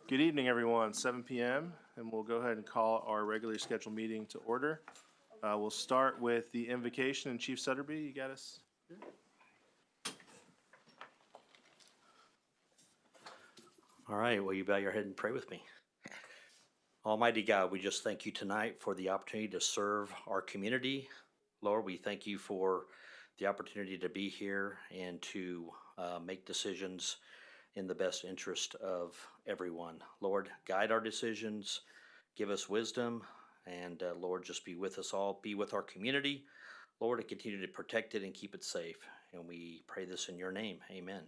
Good evening, everyone. 7 p.m. and we'll go ahead and call our regularly scheduled meeting to order. We'll start with the invocation, and Chief Sutterby, you got us? All right, will you bow your head and pray with me? Almighty God, we just thank you tonight for the opportunity to serve our community. Lord, we thank you for the opportunity to be here and to make decisions in the best interest of everyone. Lord, guide our decisions, give us wisdom, and Lord, just be with us all, be with our community. Lord, and continue to protect it and keep it safe. And we pray this in your name. Amen.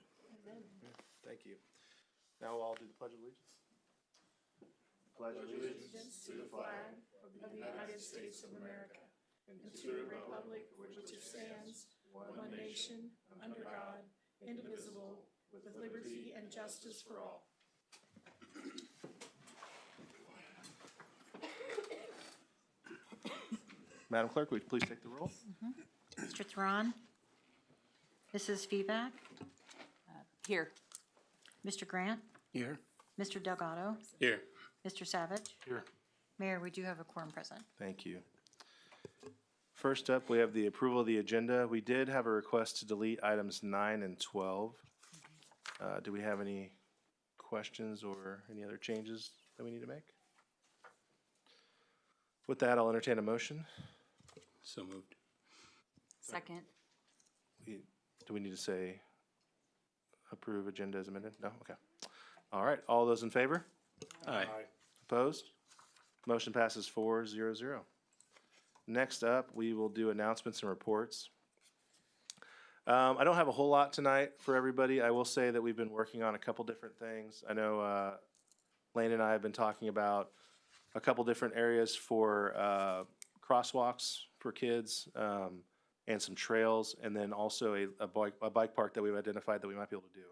Thank you. Now we'll all do the Pledge of Allegiance. Pledge allegiance to the flag of the United States of America and to the republic which stands, one nation, under God, indivisible, with liberty and justice for all. Madam Clerk, would you please take the roll? Mr. Theron? Mrs. Feback? Here. Mr. Grant? Here. Mr. Delgado? Here. Mr. Savage? Here. Mayor, we do have a quorum present. Thank you. First up, we have the approval of the agenda. We did have a request to delete items 9 and 12. Do we have any questions or any other changes that we need to make? With that, I'll entertain a motion. So moved. Second. Do we need to say approve agenda as amended? No? Okay. All right, all those in favor? Aye. Opposed? Motion passes 4-0-0. Next up, we will do announcements and reports. I don't have a whole lot tonight for everybody. I will say that we've been working on a couple different things. I know Lane and I have been talking about a couple different areas for crosswalks for kids and some trails, and then also a bike park that we've identified that we might be able to do.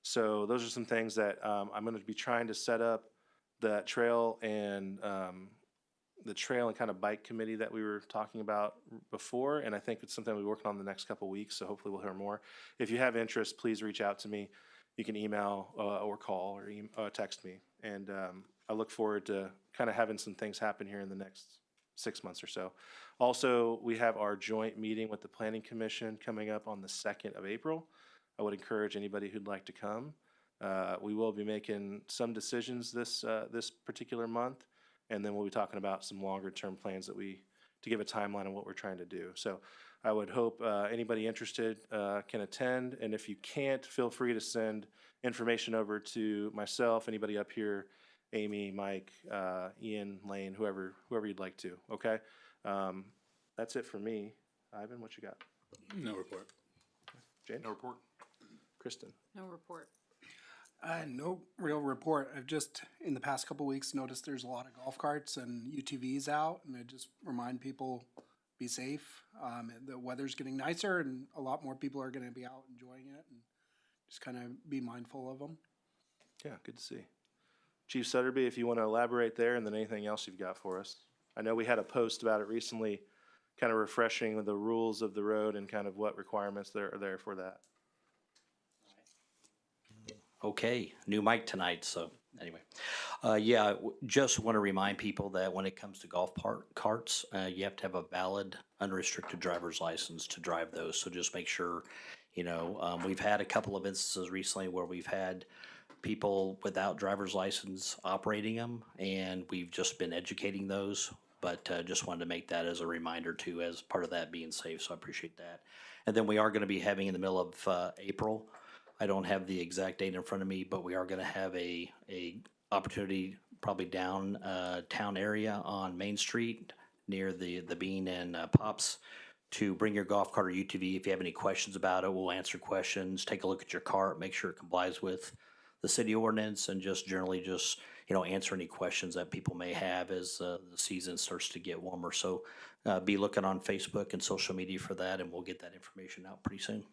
So those are some things that I'm going to be trying to set up that trail and kind of bike committee that we were talking about before, and I think it's something we'll be working on the next couple of weeks, so hopefully we'll hear more. If you have interest, please reach out to me. You can email or call or text me, and I look forward to kind of having some things happen here in the next 6 months or so. Also, we have our joint meeting with the Planning Commission coming up on the 2nd of April. I would encourage anybody who'd like to come. We will be making some decisions this particular month, and then we'll be talking about some longer term plans to give a timeline on what we're trying to do. So I would hope anybody interested can attend, and if you can't, feel free to send information over to myself, anybody up here, Amy, Mike, Ian, Lane, whoever you'd like to, okay? That's it for me. Ivan, what you got? No report. Jane? No report. Kristen? No report. No real report. I've just, in the past couple weeks, noticed there's a lot of golf carts and UTVs out, and I just remind people, be safe. The weather's getting nicer, and a lot more people are gonna be out enjoying it, and just kind of be mindful of them. Yeah, good to see. Chief Sutterby, if you want to elaborate there, and then anything else you've got for us. I know we had a post about it recently, kind of refreshing the rules of the road and kind of what requirements there are there for that. Okay, new mic tonight, so anyway. Just want to remind people that when it comes to golf carts, you have to have a valid unrestricted driver's license to drive those. So just make sure, we've had a couple of instances recently where we've had people without driver's license operating them, and we've just been educating those. But just wanted to make that as a reminder too, as part of that being safe, so I appreciate that. And then we are going to be having in the middle of April, I don't have the exact date in front of me, but we are going to have a opportunity probably downtown area on Main Street near the Bean and Pops to bring your golf cart or UTV. If you have any questions about it, we'll answer questions, take a look at your cart, make sure it complies with the city ordinance, and just generally answer any questions that people may have as the season starts to get warmer. So be looking on Facebook and social media for that, and we'll get that information out pretty soon.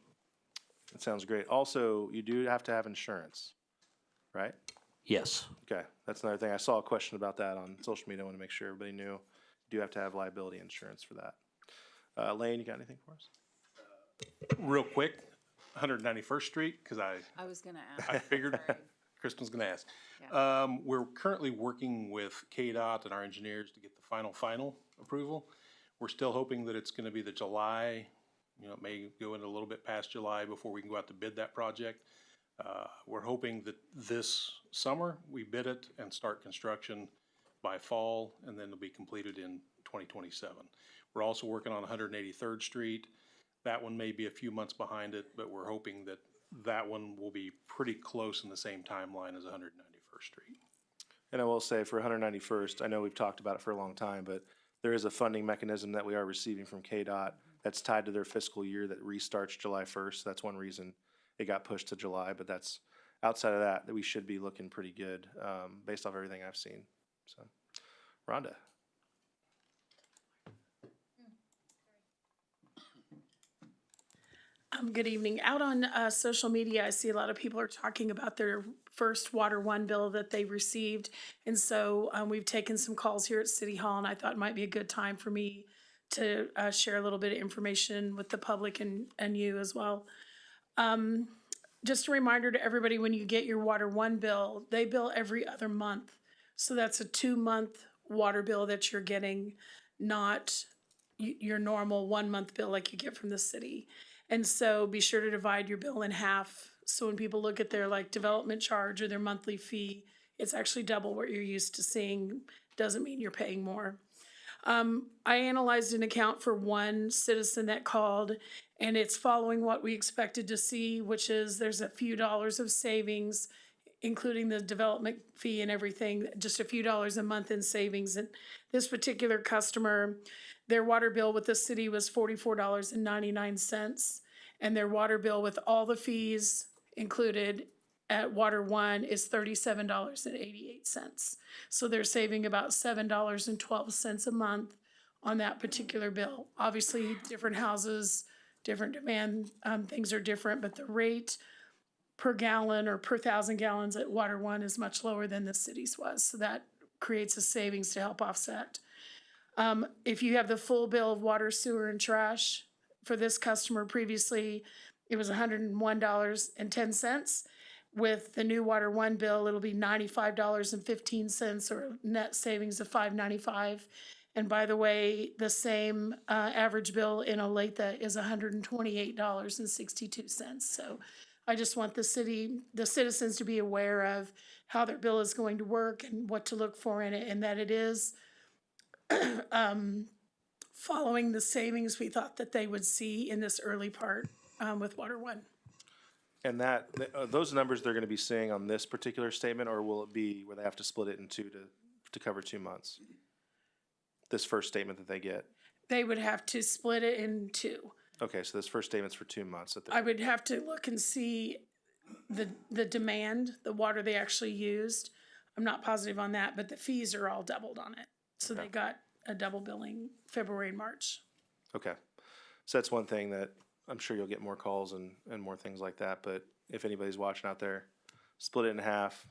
That sounds great. Also, you do have to have insurance, right? Yes. Okay, that's another thing. I saw a question about that on social media. I want to make sure everybody knew. You do have to have liability insurance for that. Lane, you got anything for us? Real quick, 191st Street, because I was gonna ask. I figured. Sorry. Kristen was gonna ask. Yeah. We're currently working with KDOT and our engineers to get the final approval. We're still hoping that it's gonna be the July, it may go into a little bit past July before we can go out to bid that project. We're hoping that this summer, we bid it and start construction by fall, and then it'll be completed in 2027. We're also working on 183rd Street. That one may be a few months behind it, but we're hoping that that one will be pretty close in the same timeline as 191st Street. And I will say for 191st, I know we've talked about it for a long time, but there is a funding mechanism that we are receiving from KDOT that's tied to their fiscal year that restarts July 1st. That's one reason it got pushed to July, but that's outside of that we should be looking pretty good based off everything I've seen. So, Rhonda. Good evening. Out on social media, I see a lot of people are talking about their first Water One bill that they received. And so we've taken some calls here at City Hall, and I thought it might be a good time for me to share a little bit of information with the public and you as well. Just a reminder to everybody, when you get your Water One bill, they bill every other month. So that's a 2-month water bill that you're getting, not your normal 1-month bill like you get from the city. And so be sure to divide your bill in half. So when people look at their like development charge or their monthly fee, it's actually double what you're used to seeing. Doesn't mean you're paying more. I analyzed an account for one citizen that called, and it's following what we expected to see, which is there's a few dollars of savings, including the development fee and everything, just a few dollars a month in savings. And this particular customer, their water bill with the city was $44.99, and their water bill with all the fees included at Water One is $37.88. So they're saving about $7.12 a month on that particular bill. Obviously, different houses, different demand, things are different, but the rate per gallon or per 1,000 gallons at Water One is much lower than the city's was. So that creates a savings to help offset. If you have the full bill of water, sewer, and trash for this customer previously, it was $101.10. With the new Water One bill, it'll be $95.15 or net savings of $5.95. And by the way, the same average bill in Olathe is $128.62. So I just want the citizens to be aware of how their bill is going to work and what to look for in it, and that it is following the savings we thought that they would see in this early part with Water One. And that, those numbers they're gonna be seeing on this particular statement, or will it be where they have to split it in two to cover 2 months? This first statement that they get? They would have to split it in two. Okay, so this first statement's for 2 months. That I would have to look and see the demand, the water they actually used. I'm not positive on that, but the fees are all doubled on it. So they got a double billing February and March. Okay, so that's one thing that I'm sure you'll get more calls and more things like that, but if anybody's watching out there, split it in half,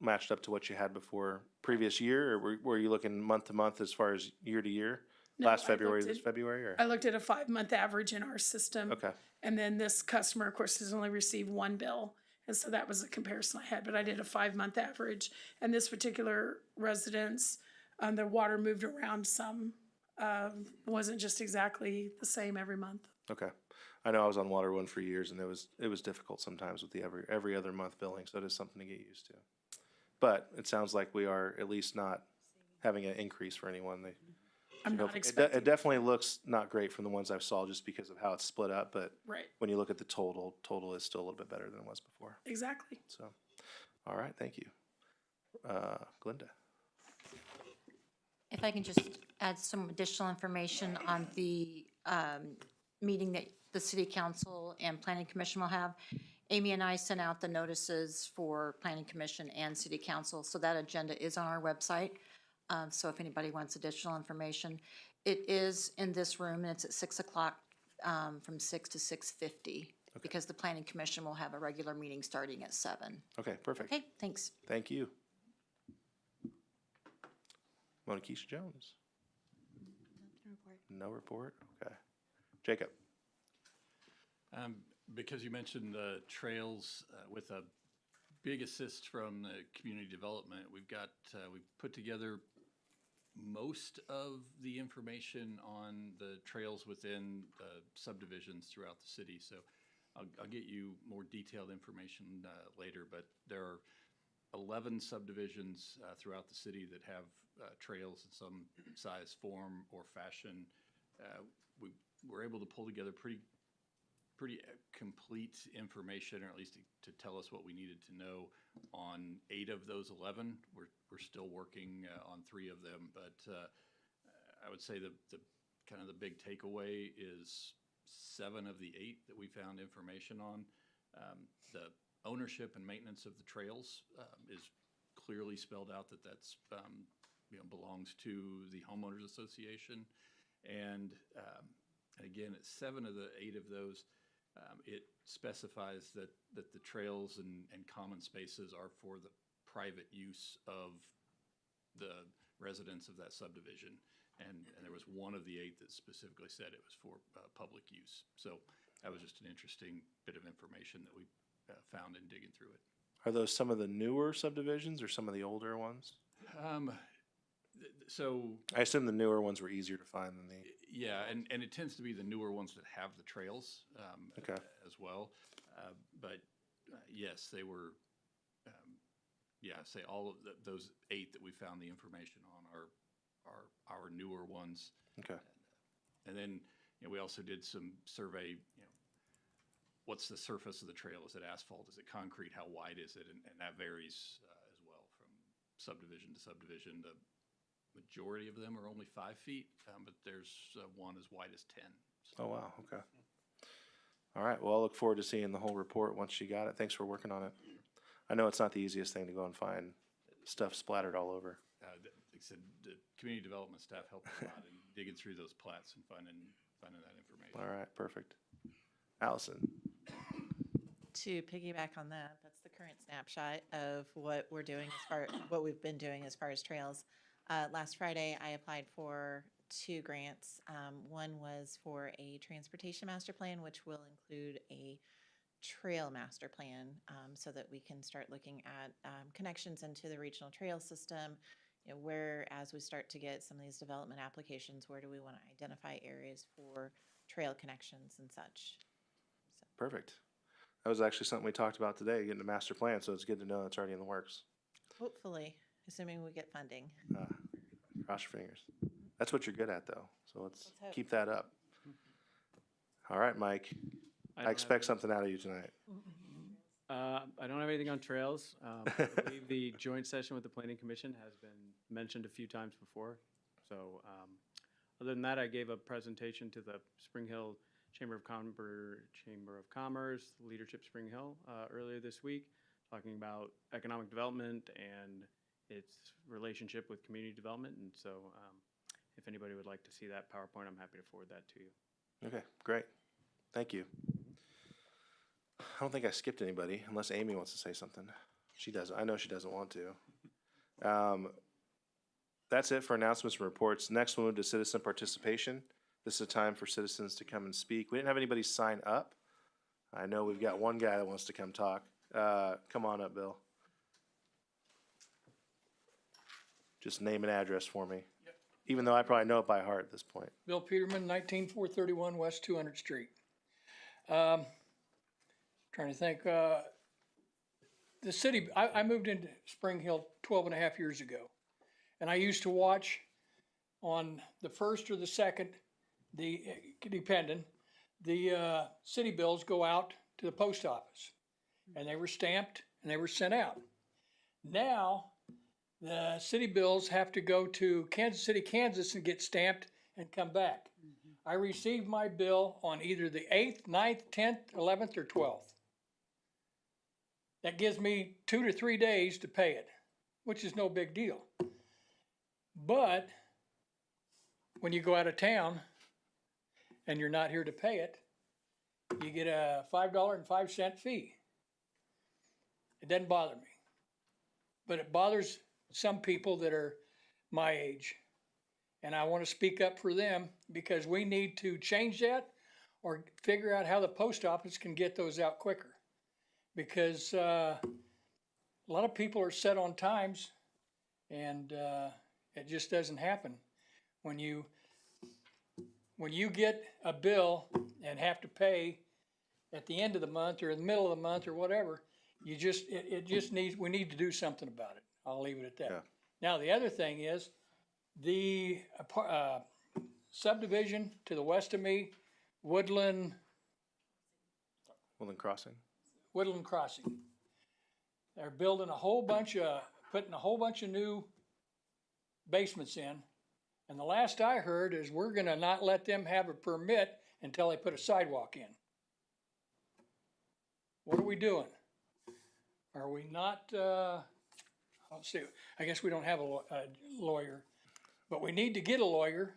matched up to what you had before previous year, or were you looking month to month as far as year to year? No, Last I February, looked this at- February, or? I looked at a 5-month average in our system. Okay, And then this customer, of course, has only received one bill. And so that was a comparison I had, but I did a 5-month average. And this particular residence, the water moved around some. Wasn't just exactly the same every month. okay. I know I was on Water One for years, and it was difficult sometimes with the every other month billing, so it is something to get used to. But it sounds like we are at least not having an increase for anyone. I'm not It expecting, definitely looks not great from the ones I've saw, just because of how it's split up, but right, when you look at the total is still a little bit better than it was before. exactly. So, all right, thank you. Glinda. If I can just add some additional information on the meeting that the city council and planning commission will have. Amy and I sent out the notices for planning commission and city council, so that agenda is on our website. So if anybody wants additional information, it is in this room, and it's at 6 o'clock from 6 to 6:50, because the planning commission will have a regular meeting starting at 7. Okay, perfect. Okay, thanks. Thank you. Mona Keisha Jones. No report? Okay. Jacob? Because you mentioned the trails with a big assist from the community development. We've got, we've put together most of the information on the trails within the subdivisions throughout the city. So I'll get you more detailed information later, but there are 11 subdivisions throughout the city that have trails in some size, form, or fashion. We were able to pull together pretty complete information, or at least to tell us what we needed to know on 8 of those 11. We're still working on 3 of them, but I would say the kind of the big takeaway is 7 of the 8 that we found information on. The ownership and maintenance of the trails is clearly spelled out that's belongs to the homeowners association, and again, at 7 of the 8 of those, it specifies that the trails and common spaces are for the private use of the residents of that subdivision. And there was 1 of the 8 that specifically said it was for public use. So that was just an interesting bit of information that we found in digging through it. Are those some of the newer subdivisions or some of the older ones? So I assume the newer ones were easier to find than the, yeah, and it tends to be the newer ones that have the trails Okay. as well. But yes, they were, say all of those 8 that we found the information on are our newer ones. okay. And then, we also did some survey, what's the surface of the trail? Is it asphalt? Is it concrete? How wide is it? And that varies as well from subdivision to subdivision. The majority of them are only 5 feet, but there's one as wide as 10. Oh, wow, okay. All right, well, I'll look forward to seeing the whole report once you got it. Thanks for working on it. I know it's not the easiest thing to go and find stuff splattered all over. Like I said, the community development staff helped a lot in digging through those plats and finding that information. All right, perfect. Allison? To piggyback on that, that's the current snapshot of what we're doing what we've been doing as far as trails. Last Friday, I applied for 2 grants. One was for a transportation master plan, which will include a trail master plan, so that we can start looking at connections into the regional trail system. Where, as we start to get some of these development applications, where do we want to identify areas for trail connections and such? So. Perfect. That was actually something we talked about today, getting a master plan, so it's good to know it's already in the works. Hopefully, assuming we get funding. Cross your fingers. That's what you're good at, though, so let's hope. keep that up. All right, Mike, I expect something out of you tonight. I don't have anything on trails. I believe the joint session with the Planning Commission has been mentioned a few times before. So, other than that, I gave a presentation to the Spring Hill Chamber of Commerce, Leadership Spring Hill, earlier this week, talking about economic development and its relationship with community development. And so, if anybody would like to see that PowerPoint, I'm happy to forward that to you. Okay, great. Thank you. I don't think I skipped anybody, unless Amy wants to say something. She doesn't. I know she doesn't want to. That's it for announcements and reports. Next, we'll move to citizen participation. This is a time for citizens to come and speak. We didn't have anybody sign up. I know we've got one guy that wants to come talk. Come on up, Bill. Just name and address for me. Yep. Even though I probably know it by heart at this point. Bill Peterman, 19431 West 200th Street. Trying to think, the city, I moved into Spring Hill 12 and a half years ago. And I used to watch on the first or the second, depending, the city bills go out to the post office. And they were stamped and they were sent out. Now, the city bills have to go to Kansas City, Kansas and get stamped and come back. I received my bill on either the 8th, 9th, 10th, 11th, or 12th. That gives me 2 to 3 days to pay it, which is no big deal. But when you go out of town and you're not here to pay it, you get a $5.05 fee. It doesn't bother me, but it bothers some people that are my age. And I want to speak up for them because we need to change that or figure out how the post office can get those out quicker. Because a lot of people are set on times, and it just doesn't happen. When you get a bill and have to pay at the end of the month or in the middle of the month or whatever, you just, it just needs, we need to do something about it. I'll leave it at Yeah. that. Now, the other thing is, the subdivision to the west of me, Woodland Crossing. Crossing. They're building a whole bunch of, putting a whole bunch of new basements in. And the last I heard is we're gonna not let them have a permit until they put a sidewalk in. What are we doing? Are we not, let's see, I guess we don't have a lawyer, but we need to get a lawyer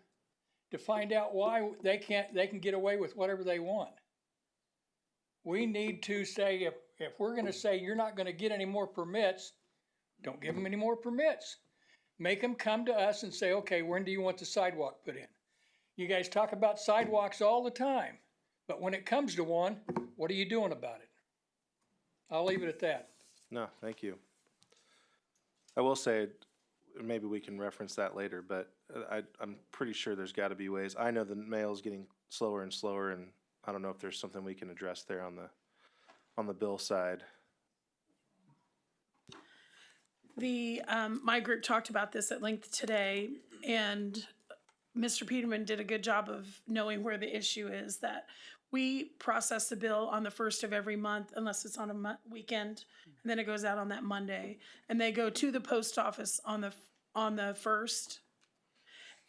to find out why they can get away with whatever they want. We need to say, if we're gonna say you're not gonna get any more permits, don't give them any more permits. Make them come to us and say, okay, when do you want the sidewalk put in? You guys talk about sidewalks all the time, but when it comes to one, what are you doing about it? I'll leave it at that. No, thank you. I will say, maybe we can reference that later, but I'm pretty sure there's gotta be ways. I know the mail's getting slower and slower, and I don't know if there's something we can address there on the bill side. My group talked about this at length today, and Mr. Peterman did a good job of knowing where the issue is, that we process the bill on the first of every month unless it's on a weekend, and then it goes out on that Monday. And they go to the post office on the first,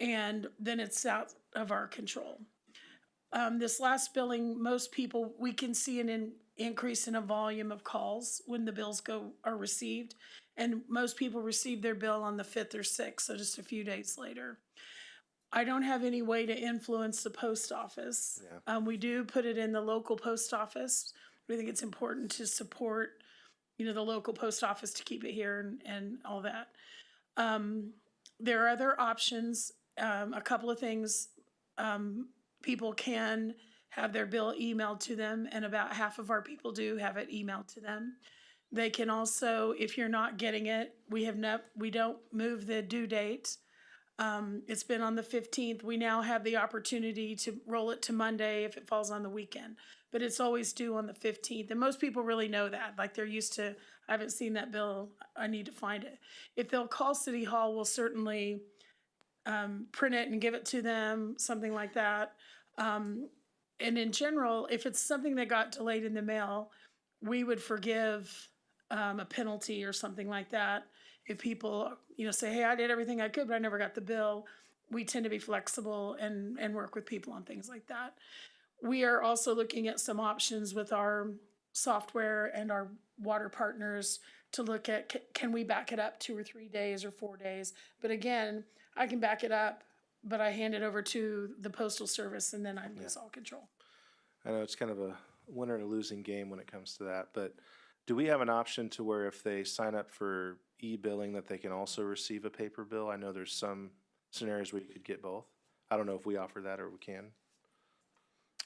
and then it's out of our control. This last billing, most people, we can see an increase in a volume of calls when the bills are received. And most people receive their bill on the 5th or 6th, so just a few days later. I don't have any way to influence the post office. Yeah. We do put it in the local post office. We think it's important to support, the local post office to keep it here and all that. There are other options, a couple of things. People can have their bill emailed to them, and about half of our people do have it emailed to them. They can also, if you're not getting it, we don't move the due date. It's been on the 15th. We now have the opportunity to roll it to Monday if it falls on the weekend, but it's always due on the 15th. And most people really know that, like they're used to, I haven't seen that bill, I need to find it. If they'll call City Hall, we'll certainly print it and give it to them, something like that. And in general, if it's something that got delayed in the mail, we would forgive a penalty or something like that. If people, say, hey, I did everything I could, but I never got the bill, we tend to be flexible and work with people on things like that. We are also looking at some options with our software and our water partners to look at, can we back it up 2 or 3 days or 4 days? But again, I can back it up, but I hand it over to the Postal Service and then I lose all control. I know it's kind of a winner and a losing game when it comes to that, but do we have an option to where if they sign up for e-billing that they can also receive a paper bill? I know there's some scenarios where you could get both. I don't know if we offer that or we can.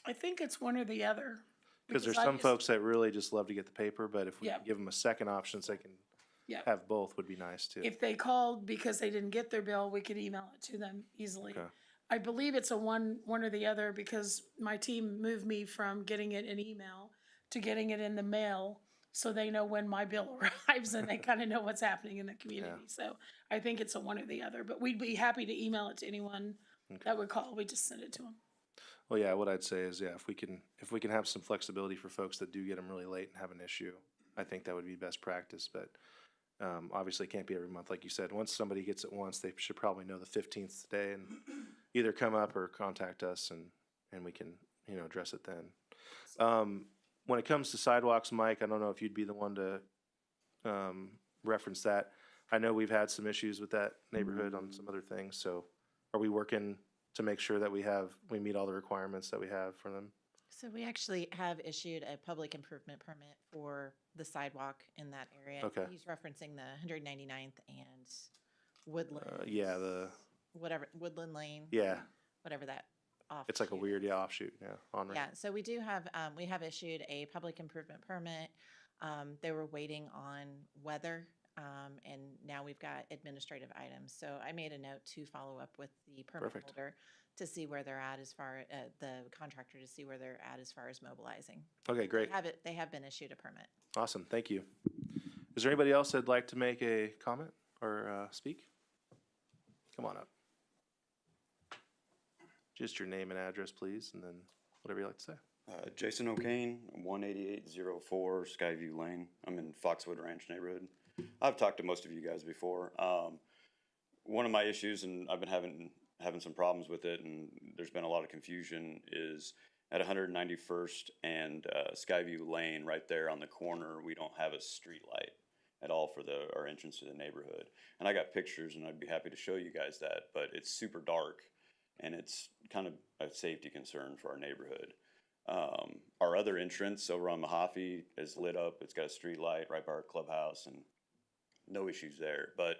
I think it's one or the other. Because there's I some just- folks that really just love to get the paper, but if we Yeah. can give them a second option so they can Yeah. have both would be nice too. If they called because they didn't get their bill, we could email it to them easily. Okay. I believe it's a one or the other because my team moved me from getting it in email to getting it in the mail, so they know when my bill arrives and they kind of know what's happening in the community. So I think it's a one or the other, but we'd be happy to email it to anyone that would call. We just send it to them. Well, yeah, what I'd say is, yeah, if we can have some flexibility for folks that do get them really late and have an issue, I think that would be best practice, but obviously it can't be every month. Like you said, once somebody gets it once, they should probably know the 15th day and either come up or contact us and we can, address it then. When it comes to sidewalks, Mike, I don't know if you'd be the one to reference that. I know we've had some issues with that neighborhood on some other things, so are we working to make sure that we meet all the requirements that we have for them? So we actually have issued a public improvement permit for the sidewalk in that area. Okay. He's referencing the 199th and Woodland. Woodland Lane. Yeah, Whatever that offshoot. it's like a weird, offshoot, on Yeah, so we do have, we have issued a public improvement permit. They were waiting on weather, and now we've got administrative items. So I made a note to follow up with the permit Perfect. holder to see where they're at as far, the contractor to see where they're at as far as mobilizing. Okay, great. They have been issued a permit. Awesome, thank you. Is there anybody else that'd like to make a comment or speak? Come on up. Just your name and address, please, and then whatever you'd like to say. Jason O'Kane, 18804 Skyview Lane. I'm in Foxwood Ranch neighborhood. I've talked to most of you guys before. One of my issues, and I've been having some problems with it, and there's been a lot of confusion, is at 191st and Skyview Lane, right there on the corner, we don't have a street light at all for our entrance to the neighborhood. And I got pictures, and I'd be happy to show you guys that, but it's super dark, and it's kind of a safety concern for our neighborhood. Our other entrance over on Mahaffey is lit up. It's got a street light right by our clubhouse, and no issues there. But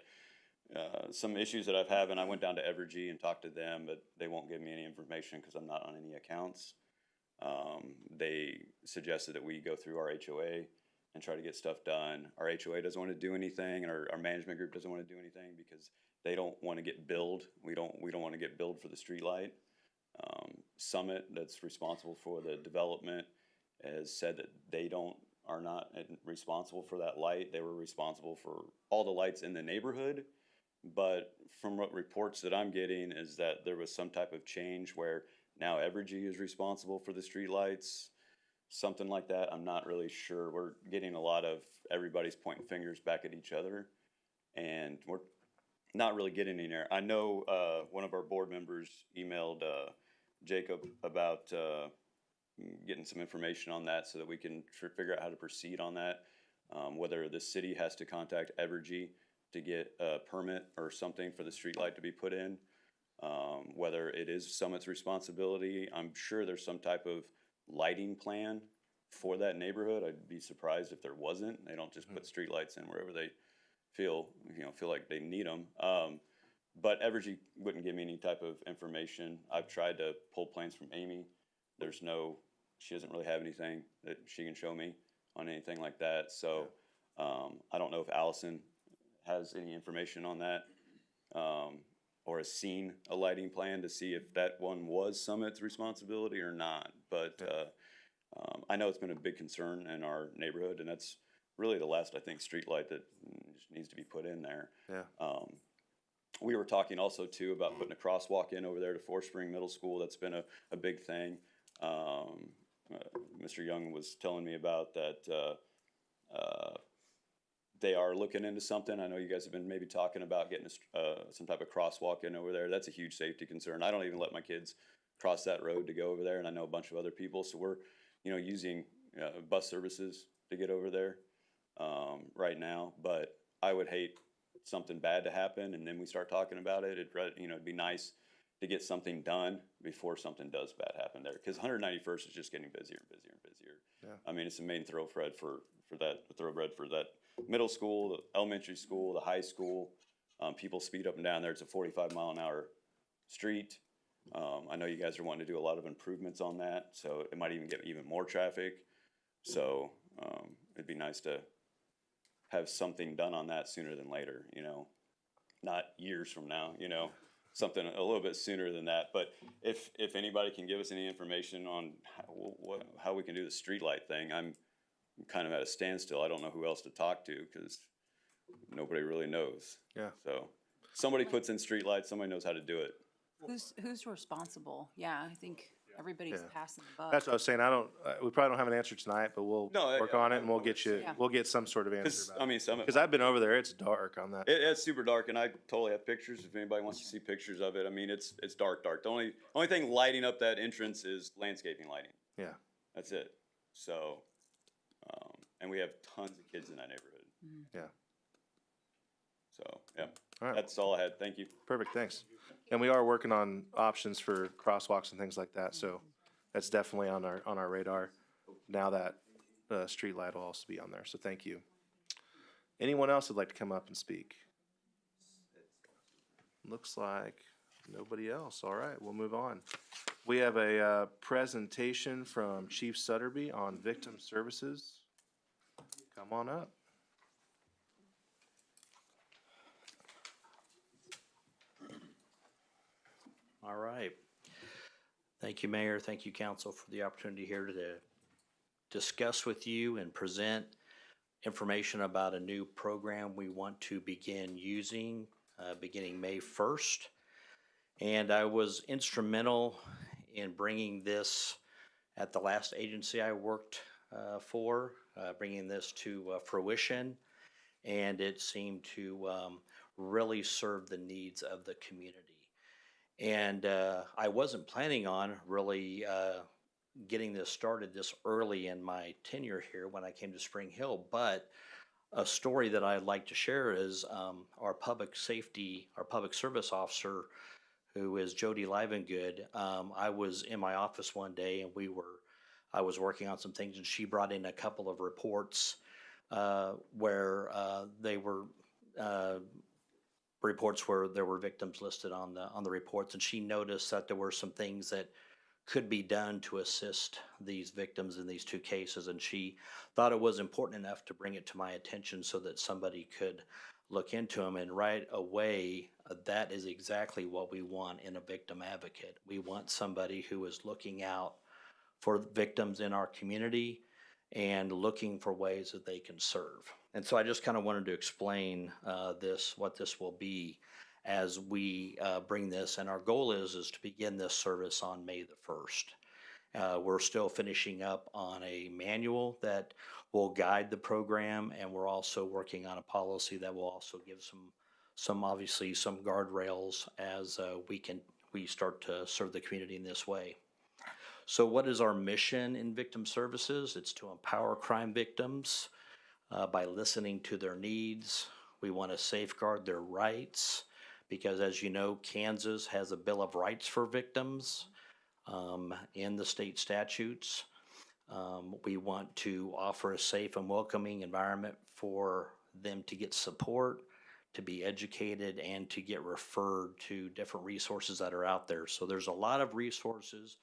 some issues that I've had, and I went down to Evergy and talked to them, but they won't give me any information because I'm not on any accounts. They suggested that we go through our HOA and try to get stuff done. Our HOA doesn't want to do anything, and our management group doesn't want to do anything because they don't want to get billed. We don't want to get billed for the street light. Summit, that's responsible for the development, has said that they are not responsible for that light. They were responsible for all the lights in the neighborhood, but from what reports that I'm getting is that there was some type of change where now Evergy is responsible for the street lights, something like that. I'm not really sure. We're getting a lot of everybody's pointing fingers back at each other, and we're not really getting anywhere. I know one of our board members emailed Jacob about getting some information on that so that we can figure out how to proceed on that. Whether the city has to contact Evergy to get a permit or something for the streetlight to be put in. Whether it is Summit's responsibility. I'm sure there's some type of lighting plan for that neighborhood. I'd be surprised if there wasn't. They don't just put streetlights in wherever they feel like they need them. But Evergy wouldn't give me any type of information. I've tried to pull plans from Amy. She doesn't really have anything that she can show me on anything like that. So I don't know if Allison has any information on that or has seen a lighting plan to see if that one was Summit's responsibility or not. But I know it's been a big concern in our neighborhood, and that's really the last, I think, street light that just needs to be put in there. Yeah. We were talking also too about putting a crosswalk in over there to Forest Spring Middle School. That's been a big thing. Mr. Young was telling me about that. They are looking into something. I know you guys have been maybe talking about getting some type of crosswalk in over there. That's a huge safety concern. I don't even let my kids cross that road to go over there, and I know a bunch of other people. So we're, using bus services to get over there right now. But I would hate something bad to happen, and then we start talking about it. It'd be nice to get something done before something does bad happen there. Because 191st is just getting busier and busier and busier. Yeah. I mean, it's the main thoroughbred for that middle school, the elementary school, the high school. People speed up and down there. It's a 45-mile-an-hour street. I know you guys are wanting to do a lot of improvements on that, so it might even get even more traffic. So it'd be nice to have something done on that sooner than later, not years from now, something a little bit sooner than that. But if anybody can give us any information on how we can do the streetlight thing, I'm kind of at a standstill. I don't know who else to talk to because nobody really knows. Yeah. So somebody puts in streetlights, somebody knows how to do it. Who's responsible? Yeah, I think everybody's Yeah. passing the buck. That's what I was saying. We probably don't have an answer tonight, but we'll work on it and we'll get you, Yeah. we'll get some sort of answer Because, about it. Summit, Because I've been over there, it's dark on that. it's super dark, and I totally have pictures if anybody wants to see pictures of it. I mean, it's dark. The only thing lighting up that entrance is landscaping lighting. Yeah. That's it. So, and we have tons of kids in that neighborhood. Yeah. So, yeah, All right. that's all I had. Thank you. Perfect, thanks. And we are working on options for crosswalks and things like that, so that's definitely on our radar. Now that street light will also be on there, so thank you. Anyone else would like to come up and speak? Looks like nobody else. All right, we'll move on. We have a presentation from Chief Sutterby on victim services. Come on up. All right. Thank you, Mayor. Thank you, Council, for the opportunity here to discuss with you and present information about a new program we want to begin using beginning May 1st. And I was instrumental in bringing this at the last agency I worked for, bringing this to fruition. And it seemed to really serve the needs of the community. And I wasn't planning on really getting this started this early in my tenure here when I came to Spring Hill, but a story that I'd like to share is our public service officer, who is Jody Livengood. I was in my office one day and I was working on some things, and she brought in a couple of reports where they were reports where there were victims listed on the reports, and she noticed that there were some things that could be done to assist these victims in these two cases, and she thought it was important enough to bring it to my attention so that somebody could look into them. And right away, that is exactly what we want in a victim advocate. We want somebody who is looking out for victims in our community and looking for ways that they can serve. And so I just kind of wanted to explain what this will be as we bring this. And our goal is to begin this service on May the 1st. We're still finishing up on a manual that will guide the program, and we're also working on a policy that will also give some obviously some guardrails as we start to serve the community in this way. So what is our mission in victim services? It's to empower crime victims by listening to their needs. We want to safeguard their rights because, as you know, Kansas has a Bill of Rights for victims in the state statutes. We want to offer a safe and welcoming environment for them to get support, to be educated, and to get referred to different resources that are out there. So there's a lot of resources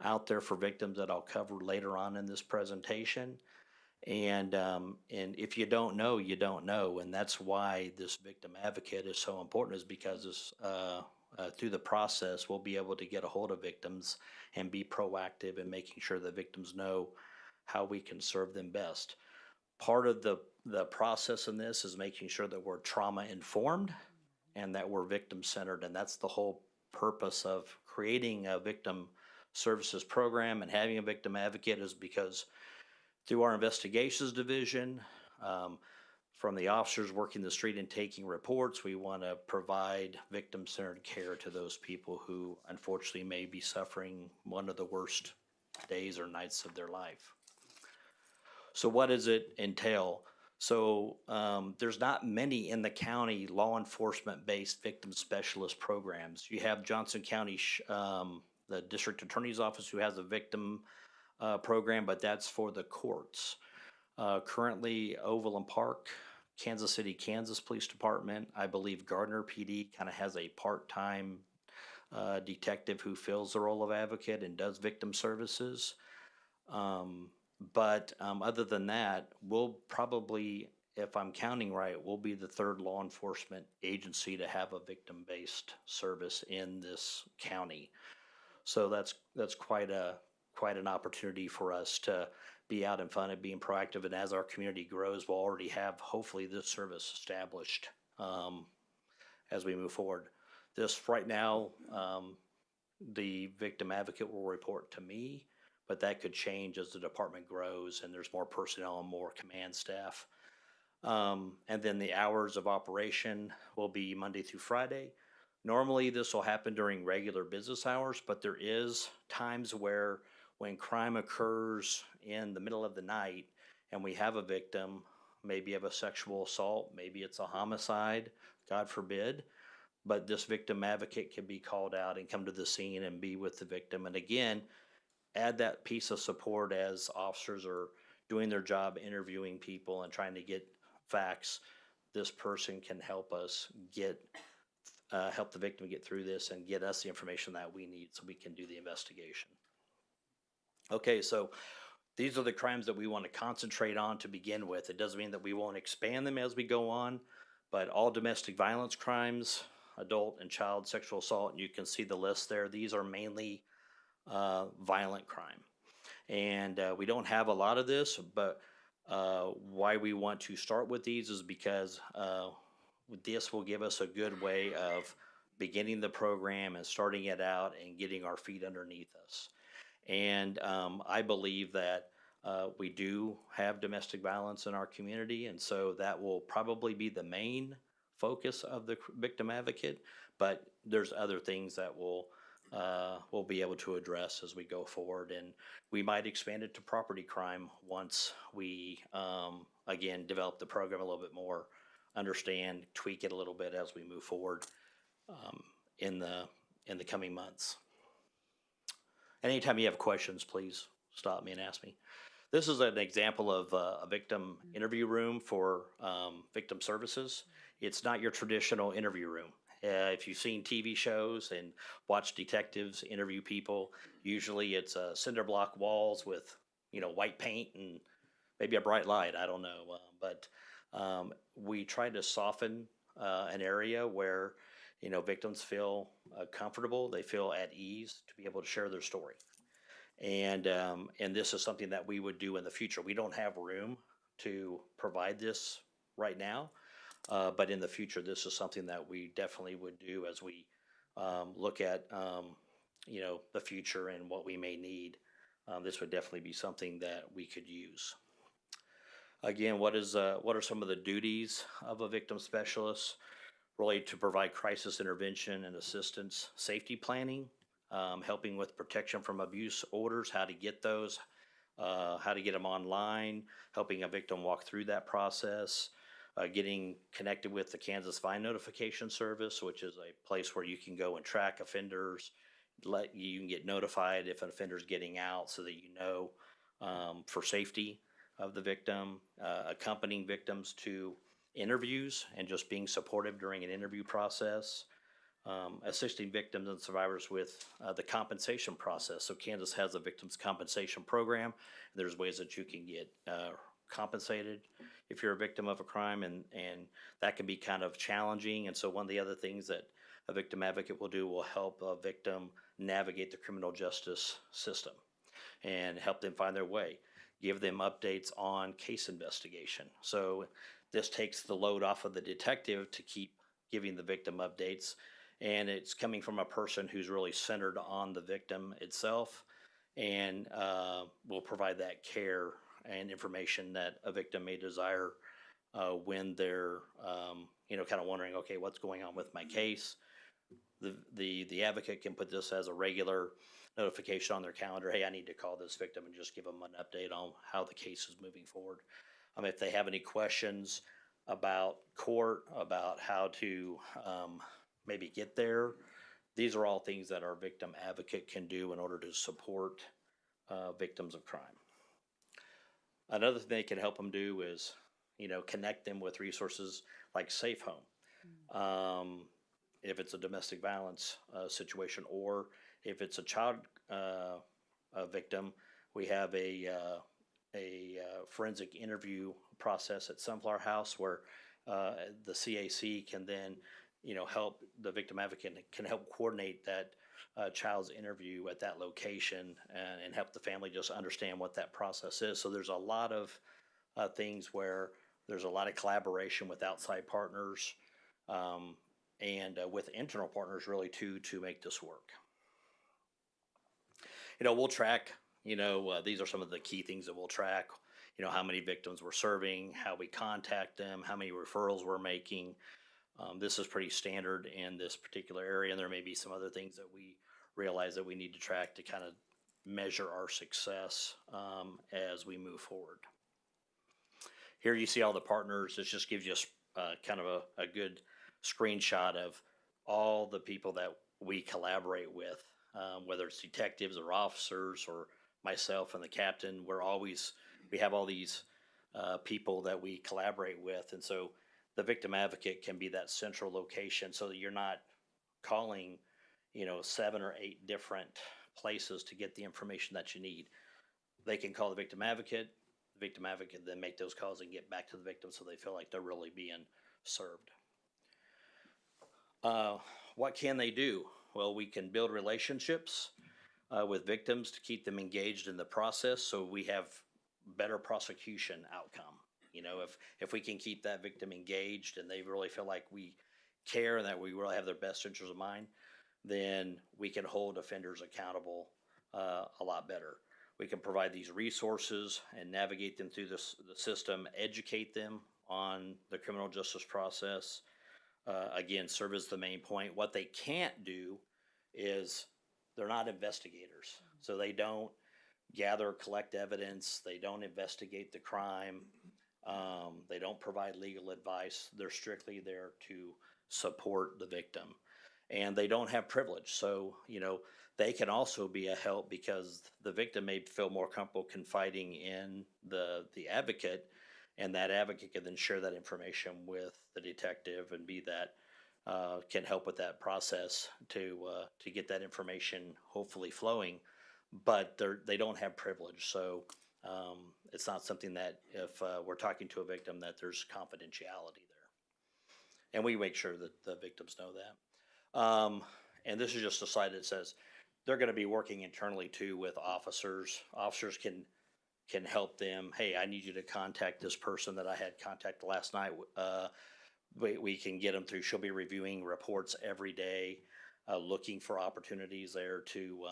out there for victims that I'll cover later on in this presentation. And if you don't know, you don't know. And that's why this victim advocate is so important, is because through the process, we'll be able to get a hold of victims and be proactive in making sure that victims know how we can serve them best. Part of the process in this is making sure that we're trauma informed and that we're victim centered. And that's the whole purpose of creating a victim services program and having a victim advocate, is because through our investigations division, from the officers working the street and taking reports, we want to provide victim-centered care to those people who unfortunately may be suffering one of the worst days or nights of their life. So what does it entail? So there's not many in the county law enforcement-based victim specialist programs. You have Johnson County, the district attorney's office, who has a victim program, but that's for the courts. Currently, Overland Park, Kansas City, Kansas Police Department, I believe Gardner PD kind of has a part-time detective who fills the role of advocate and does victim services. But other than that, we'll probably, if I'm counting right, we'll be the third law enforcement agency to have a victim-based service in this county. So that's quite an opportunity for us to be out in front and being proactive. And as our community grows, we'll already have hopefully this service established as we move forward. This right now, the victim advocate will report to me, but that could change as the department grows and there's more personnel and more command staff. And then the hours of operation will be Monday through Friday. Normally this will happen during regular business hours, but there is times where when crime occurs in the middle of the night and we have a victim, maybe of a sexual assault, maybe it's a homicide, God forbid, but this victim advocate can be called out and come to the scene and be with the victim. And again, add that piece of support as officers are doing their job, interviewing people and trying to get facts. This person can help us help the victim get through this and get us the information that we need so we can do the investigation. Okay, so these are the crimes that we want to concentrate on to begin with. It doesn't mean that we won't expand them as we go on, but all domestic violence crimes, adult and child sexual assault, and you can see the list there. These are mainly violent crime. And we don't have a lot of this, but why we want to start with these is because this will give us a good way of beginning the program and starting it out and getting our feet underneath us. And I believe that we do have domestic violence in our community, and so that will probably be the main focus of the victim advocate, but there's other things that we'll be able to address as we go forward, and we might expand it to property crime once we, again, develop the program a little bit more, understand, tweak it a little bit as we move forward in the coming months. Anytime you have questions, please stop me and ask me. This is an example of a victim interview room for victim services. It's not your traditional interview room. If you've seen TV shows and watched detectives interview people, usually it's cinder block walls with, white paint and maybe a bright light. I don't know. But we try to soften an area where, victims feel comfortable. They feel at ease to be able to share their story. And this is something that we would do in the future. We don't have room to provide this right now. But in the future, this is something that we definitely would do as we look at, the future and what we may need. This would definitely be something that we could use. Again, what are some of the duties of a victim specialist? Really to provide crisis intervention and assistance, safety planning, helping with protection from abuse orders, how to get those, how to get them online, helping a victim walk through that process. Getting connected with the Kansas Fine Notification Service, which is a place where you can go and track offenders, you can get notified if an offender is getting out so that you know for safety of the victim, accompanying victims to interviews and just being supportive during an interview process, assisting victims and survivors with the compensation process. So Kansas has a victims compensation program. There's ways that you can get compensated if you're a victim of a crime, and that can be kind of challenging. And so one of the other things that a victim advocate will do will help a victim navigate the criminal justice system and help them find their way, give them updates on case investigation. So this takes the load off of the detective to keep giving the victim updates, and it's coming from a person who's really centered on the victim itself, and will provide that care and information that a victim may desire when they're, kind of wondering, okay, what's going on with my case? The advocate can put this as a regular notification on their calendar. Hey, I need to call this victim and just give them an update on how the case is moving forward. If they have any questions about court, about how to maybe get there, these are all things that our victim advocate can do in order to support victims of crime. Another thing they can help them do is, connect them with resources like Safe Home. If it's a domestic violence situation, or if it's a child victim, we have a forensic interview process at Sunflower House where the CAC can then, help the victim advocate, can help coordinate that child's interview at that location and help the family just understand what that process is. So there's a lot of things where there's a lot of collaboration with outside partners and with internal partners really to make this work. We'll track, these are some of the key things that we'll track, how many victims we're serving, how we contact them, how many referrals we're making. This is pretty standard in this particular area, and there may be some other things that we realize that we need to track to kind of measure our success as we move forward. Here you see all the partners. This just gives you kind of a good screenshot of all the people that we collaborate with, whether it's detectives or officers or myself and the captain. We have all these people that we collaborate with, and so the victim advocate can be that central location so that you're not calling, 7 or 8 different places to get the information that you need. they can call the victim advocate then make those calls and get back to the victim so they feel like they're really being served. What can they do? Well, we can build relationships with victims to keep them engaged in the process so we have better prosecution outcome. You know, if we can keep that victim engaged and they really feel like we care and that we really have their best interest in mind, then we can hold offenders accountable a lot better. We can provide these resources and navigate them through the system, educate them on the criminal justice process. Again, serve as the main point. What they can't do is they're not investigators. So they don't gather, collect evidence. They don't investigate the crime. They don't provide legal advice. They're strictly there to support the victim. And they don't have privilege. So, you know, they can also be a help because the victim may feel more comfortable confiding in the advocate, and that advocate can then share that information with the detective and be that can help with that process to get that information hopefully flowing. But they don't have privilege, so it's not something that if we're talking to a victim that there's confidentiality there, and we make sure that the victims know that. And this is just a slide that says they're going to be working internally too with officers. Officers can help them. Hey, I need you to contact this person that I had contact last night. We can get them through. She'll be reviewing reports every day, looking for opportunities there to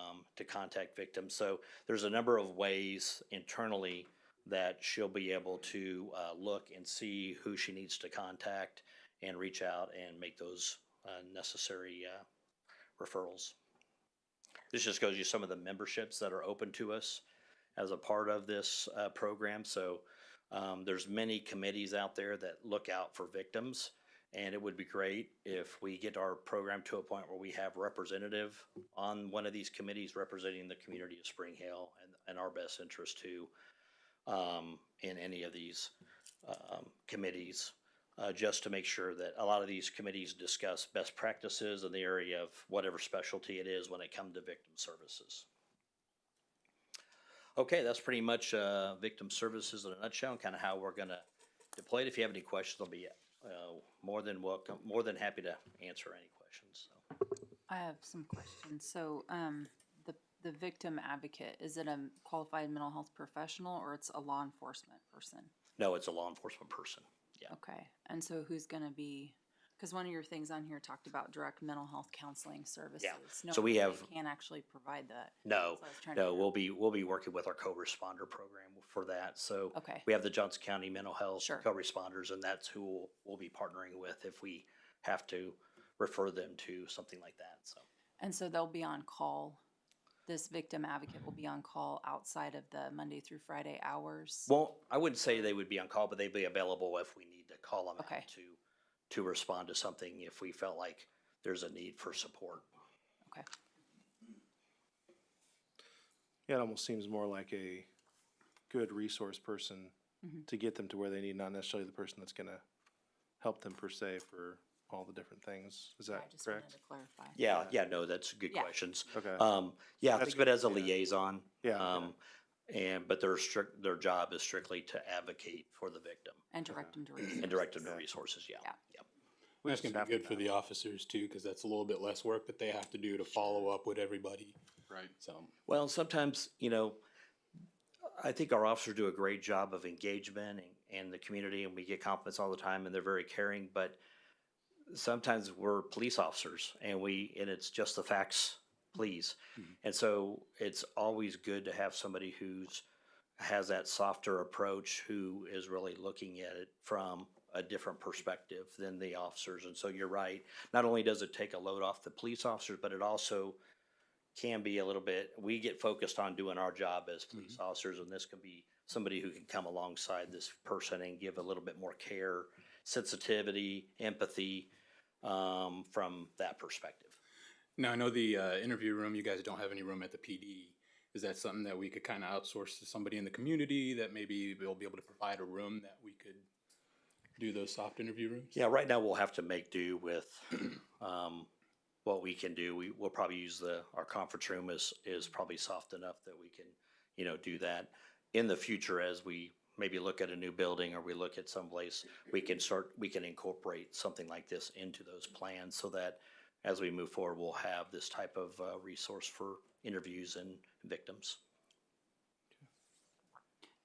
contact victims. So there's a number of ways internally that she'll be able to look and see who she needs to contact and reach out and make those necessary referrals. This just goes you some of the memberships that are open to us as a part of this program. So there's many committees out there that look out for victims, and it would be great if we get our program to a point where we have representative on one of these committees representing the community of Spring Hill and our best interest too in any of these committees. Just to make sure that a lot of these committees discuss best practices in the area of whatever specialty it is when it comes to victim services. Okay, that's pretty much victim services in a nutshell and kind of how we're going to deploy it. If you have any questions, I'll be more than welcome, more than happy to answer any questions. So. I have some questions. So, the victim advocate, is it a qualified mental health professional or it's a law enforcement person? No, it's a law enforcement person. Yeah. Okay. And so who's going to be, because one of your things on here talked about direct mental health counseling services. Yeah. No, So we have. Can't actually provide that. No, So I was trying to no, figure we'll be working with our co-responder program for that. So Okay. we have the Johnson County Mental Health Sure. co-responders, and that's who we'll be partnering with if we have to refer them to something like that. So. And so they'll be on call. This victim advocate will be on call outside of the Monday through Friday hours. Well, I wouldn't say they would be on call, but they'd be available if we need to call them Okay. out to respond to something if we felt like there's a need for support. Okay. Yeah, it almost seems more like a good resource person to get them to where they need, not necessarily the person that's gonna help them per se for all the different things. Is I that just wanted correct? to clarify. Yeah, no, that's good Yeah. questions. Okay. Yeah, That's think of it as a good, yeah. liaison. Yeah, But their job is strictly to advocate for the victim And direct them to resources. and direct them to resources, yeah. Yeah. Yep. That's gonna be good for the officers too, because that's a little bit less work that they have to do to follow up with everybody. Right. So, Well, sometimes, I think our officers do a great job of engagement and the community, and we get compliments all the time, and they're very caring, but sometimes we're police officers and it's just the facts, please. And so it's always good to have somebody has that softer approach, who is really looking at it from a different perspective than the officers. And so you're right. Not only does it take a load off the police officers, but it also can be a little bit, we get focused on doing our job as police officers, and this could be somebody who can come alongside this person and give a little bit more care, sensitivity, empathy, from that perspective. now I know the interview room, you guys don't have any room at the PD. Is that something that we could kind of outsource to somebody in the community that maybe they'll be able to provide a room that we could do those soft interview rooms? Yeah, right now we'll have to make do with what we can do. We'll probably use our conference room is probably soft enough that we can do that. In the future, as we maybe look at a new building or we look at someplace, we can incorporate something like this into those plans so that as we move forward, we'll have this type of resource for interviews and victims.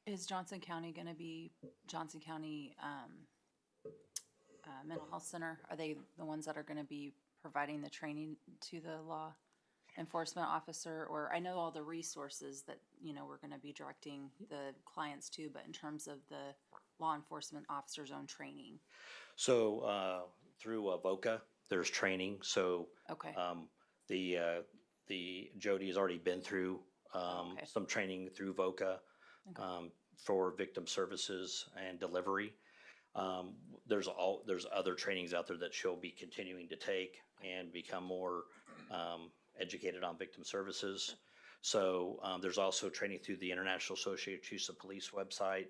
Is Johnson County gonna be Johnson County, Mental Health Center? Are they the ones that are gonna be providing the training to the law enforcement officer? Or I know all the resources that, we're gonna be directing the clients to, but in terms of the law enforcement officer's own training? So through VOCA, there's training. So Okay, the Jody has already been through Okay. some training through VOCA for victim services and delivery. There's other trainings out there that she'll be continuing to take and become more educated on victim services. So there's also training through the International Association of Police website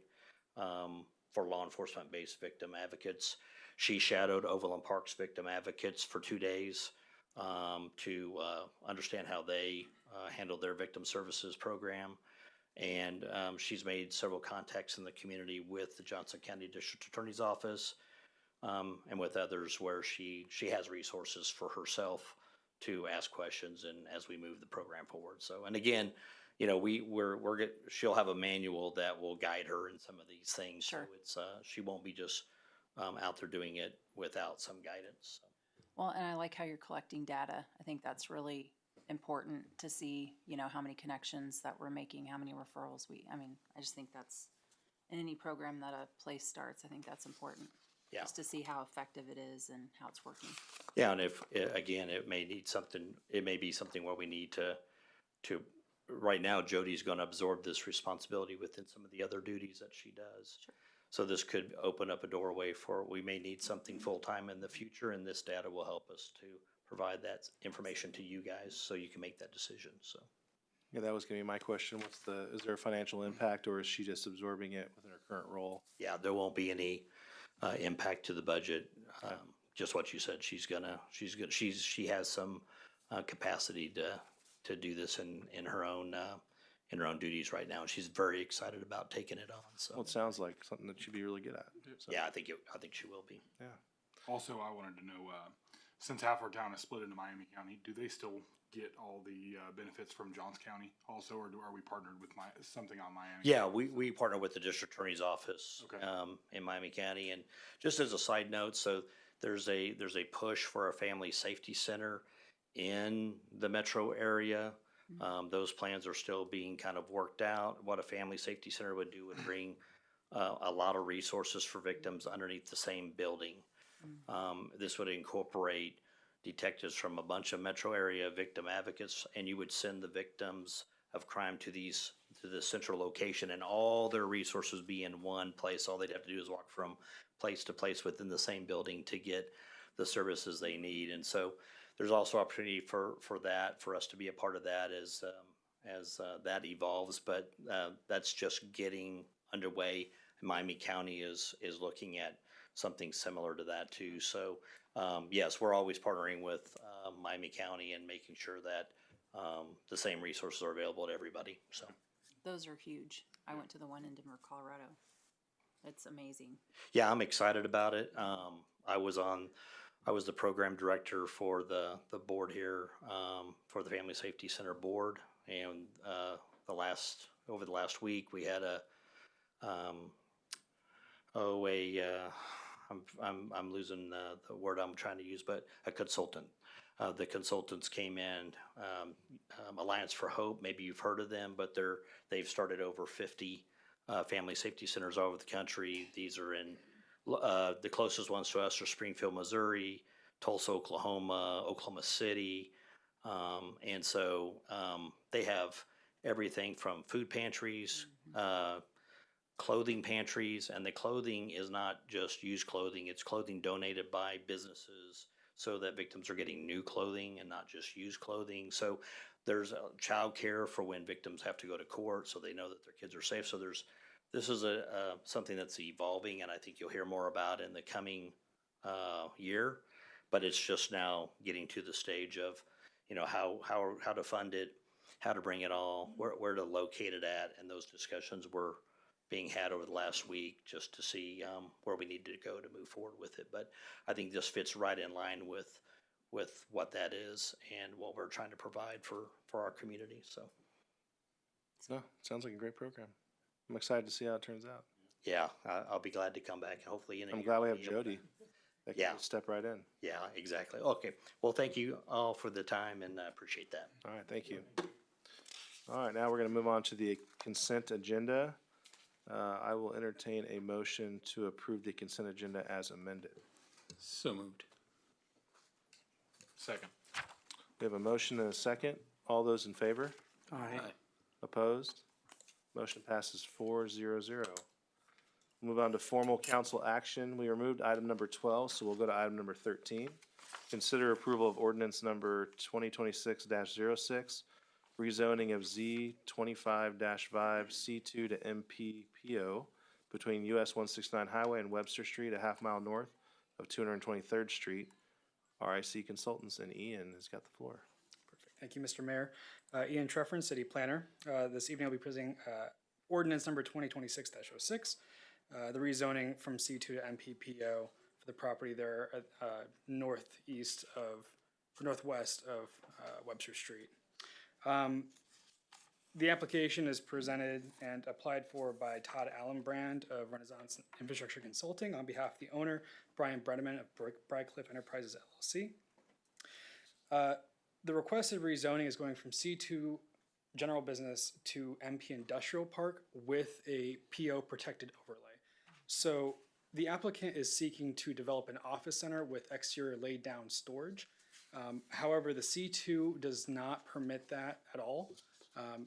for law enforcement-based victim advocates. She shadowed Overland Park's victim advocates for 2 days to understand how they handle their victim services program. And she's made several contacts in the community with the Johnson County District Attorney's Office and with others where she has resources for herself to ask questions and as we move the program forward. So, and again, she'll have a manual that will guide her in some of these things. Sure. So it's she won't be just out there doing it without some guidance. So. well, and I like how you're collecting data. I think that's really important to see, how many connections that we're making, how many referrals I just think that's, in any program that a place starts, I think that's important. Yeah. Just to see how effective it is and how it's working. Yeah, and if, again, it may be something where we need to, right now, Jody's gonna absorb this responsibility within some of the other duties that she does. Sure. So this could open up a doorway for, we may need something full-time in the future, and this data will help us to provide that information to you guys so you can make that decision, so. Yeah, that was gonna be my question. Is there a financial impact, or is she just absorbing it within her current role? Yeah, there won't be any impact to the budget. Just what you said, she has some capacity to do this in her own duties right now, and she's very excited about taking it on, so. Well, it sounds like something that she'd be really good at. So, Yeah, I think she will be. yeah. Also, I wanted to know, since half our town is split into Miami County, do they still get all the benefits from Johns County also, or are we partnered with something on Miami? Yeah, we partner with the district attorney's office Okay. in Miami County, and just as a side note, so there's a push for a family safety center in the metro area. Those plans are still being kind of worked out. What a family safety center would do would bring a lot of resources for victims underneath the same building. This would incorporate detectives from a bunch of metro area victim advocates, and you would send the victims of crime to the central location, and all their resources be in one place. All they'd have to do is walk from place to place within the same building to get the services they need. And so there's also opportunity for us to be a part of that as that evolves, but that's just getting underway. Miami County is looking at something similar to that too. So yes, we're always partnering with Miami County and making sure that the same resources are available to everybody. So Those are huge. I went to the one in Denver, Colorado. It's amazing. yeah, I'm excited about it. I was the program director for the board here for the Family Safety Center board, and over the last week we had I'm losing the word I'm trying to use, but a consultant. The consultants came in, Alliance for Hope, maybe you've heard of them, but they've started over 50 family safety centers all over the country. These are in, the closest ones to us are Springfield, Missouri, Tulsa, Oklahoma, Oklahoma City. And so they have everything from food pantries, clothing pantries, and the clothing is not just used clothing, it's clothing donated by businesses so that victims are getting new clothing and not just used clothing. So there's child care for when victims have to go to court so they know that their kids are safe. So this is something that's evolving, and I think you'll hear more about in the coming year, but it's just now getting to the stage of, how to fund it. how to bring it all, where to locate it at, and those discussions were being had over the last week just to see where we need to go to move forward with it. But I think this fits right in line with what that is and what we're trying to provide for our community. So No, sounds like a great program. I'm excited to see how it turns out. yeah, I'll be glad to come back and hopefully in a I'm year glad we we'll have be able to- Jody that can Yeah. just step right in. Yeah, exactly. Okay. Well, thank you all for the time and I appreciate that. All right, thank you. All right, now we're gonna move on to the consent agenda. I will entertain a motion to approve the consent agenda as amended. So moved. Second. We have a motion and a second. All those in favor? Aye. Opposed? Motion passes 4-0-0. Move on to formal council action. We removed item number 12, so we'll go to item number 13. Consider approval of ordinance number 2026-06, rezoning of Z 25-5 C2 to MPPO between US 169 Highway and Webster Street, a half mile north of 223rd Street. RIC Consultants and Ian has got the floor. Thank you, Mr. Mayor. Ian Treffern, City Planner. This evening I'll be presenting ordinance number 2026-06, the rezoning from C2 to MPPO for the property there northwest of Webster Street. The application is presented and applied for by Todd Allenbrand of Renaissance Infrastructure Consulting on behalf of the owner, Brian Bredeman of Bradcliffe Enterprises LLC. The requested rezoning is going from C2 General Business to MP Industrial Park with a PO protected overlay. So the applicant is seeking to develop an office center with exterior laid down storage. However, the C2 does not permit that at all.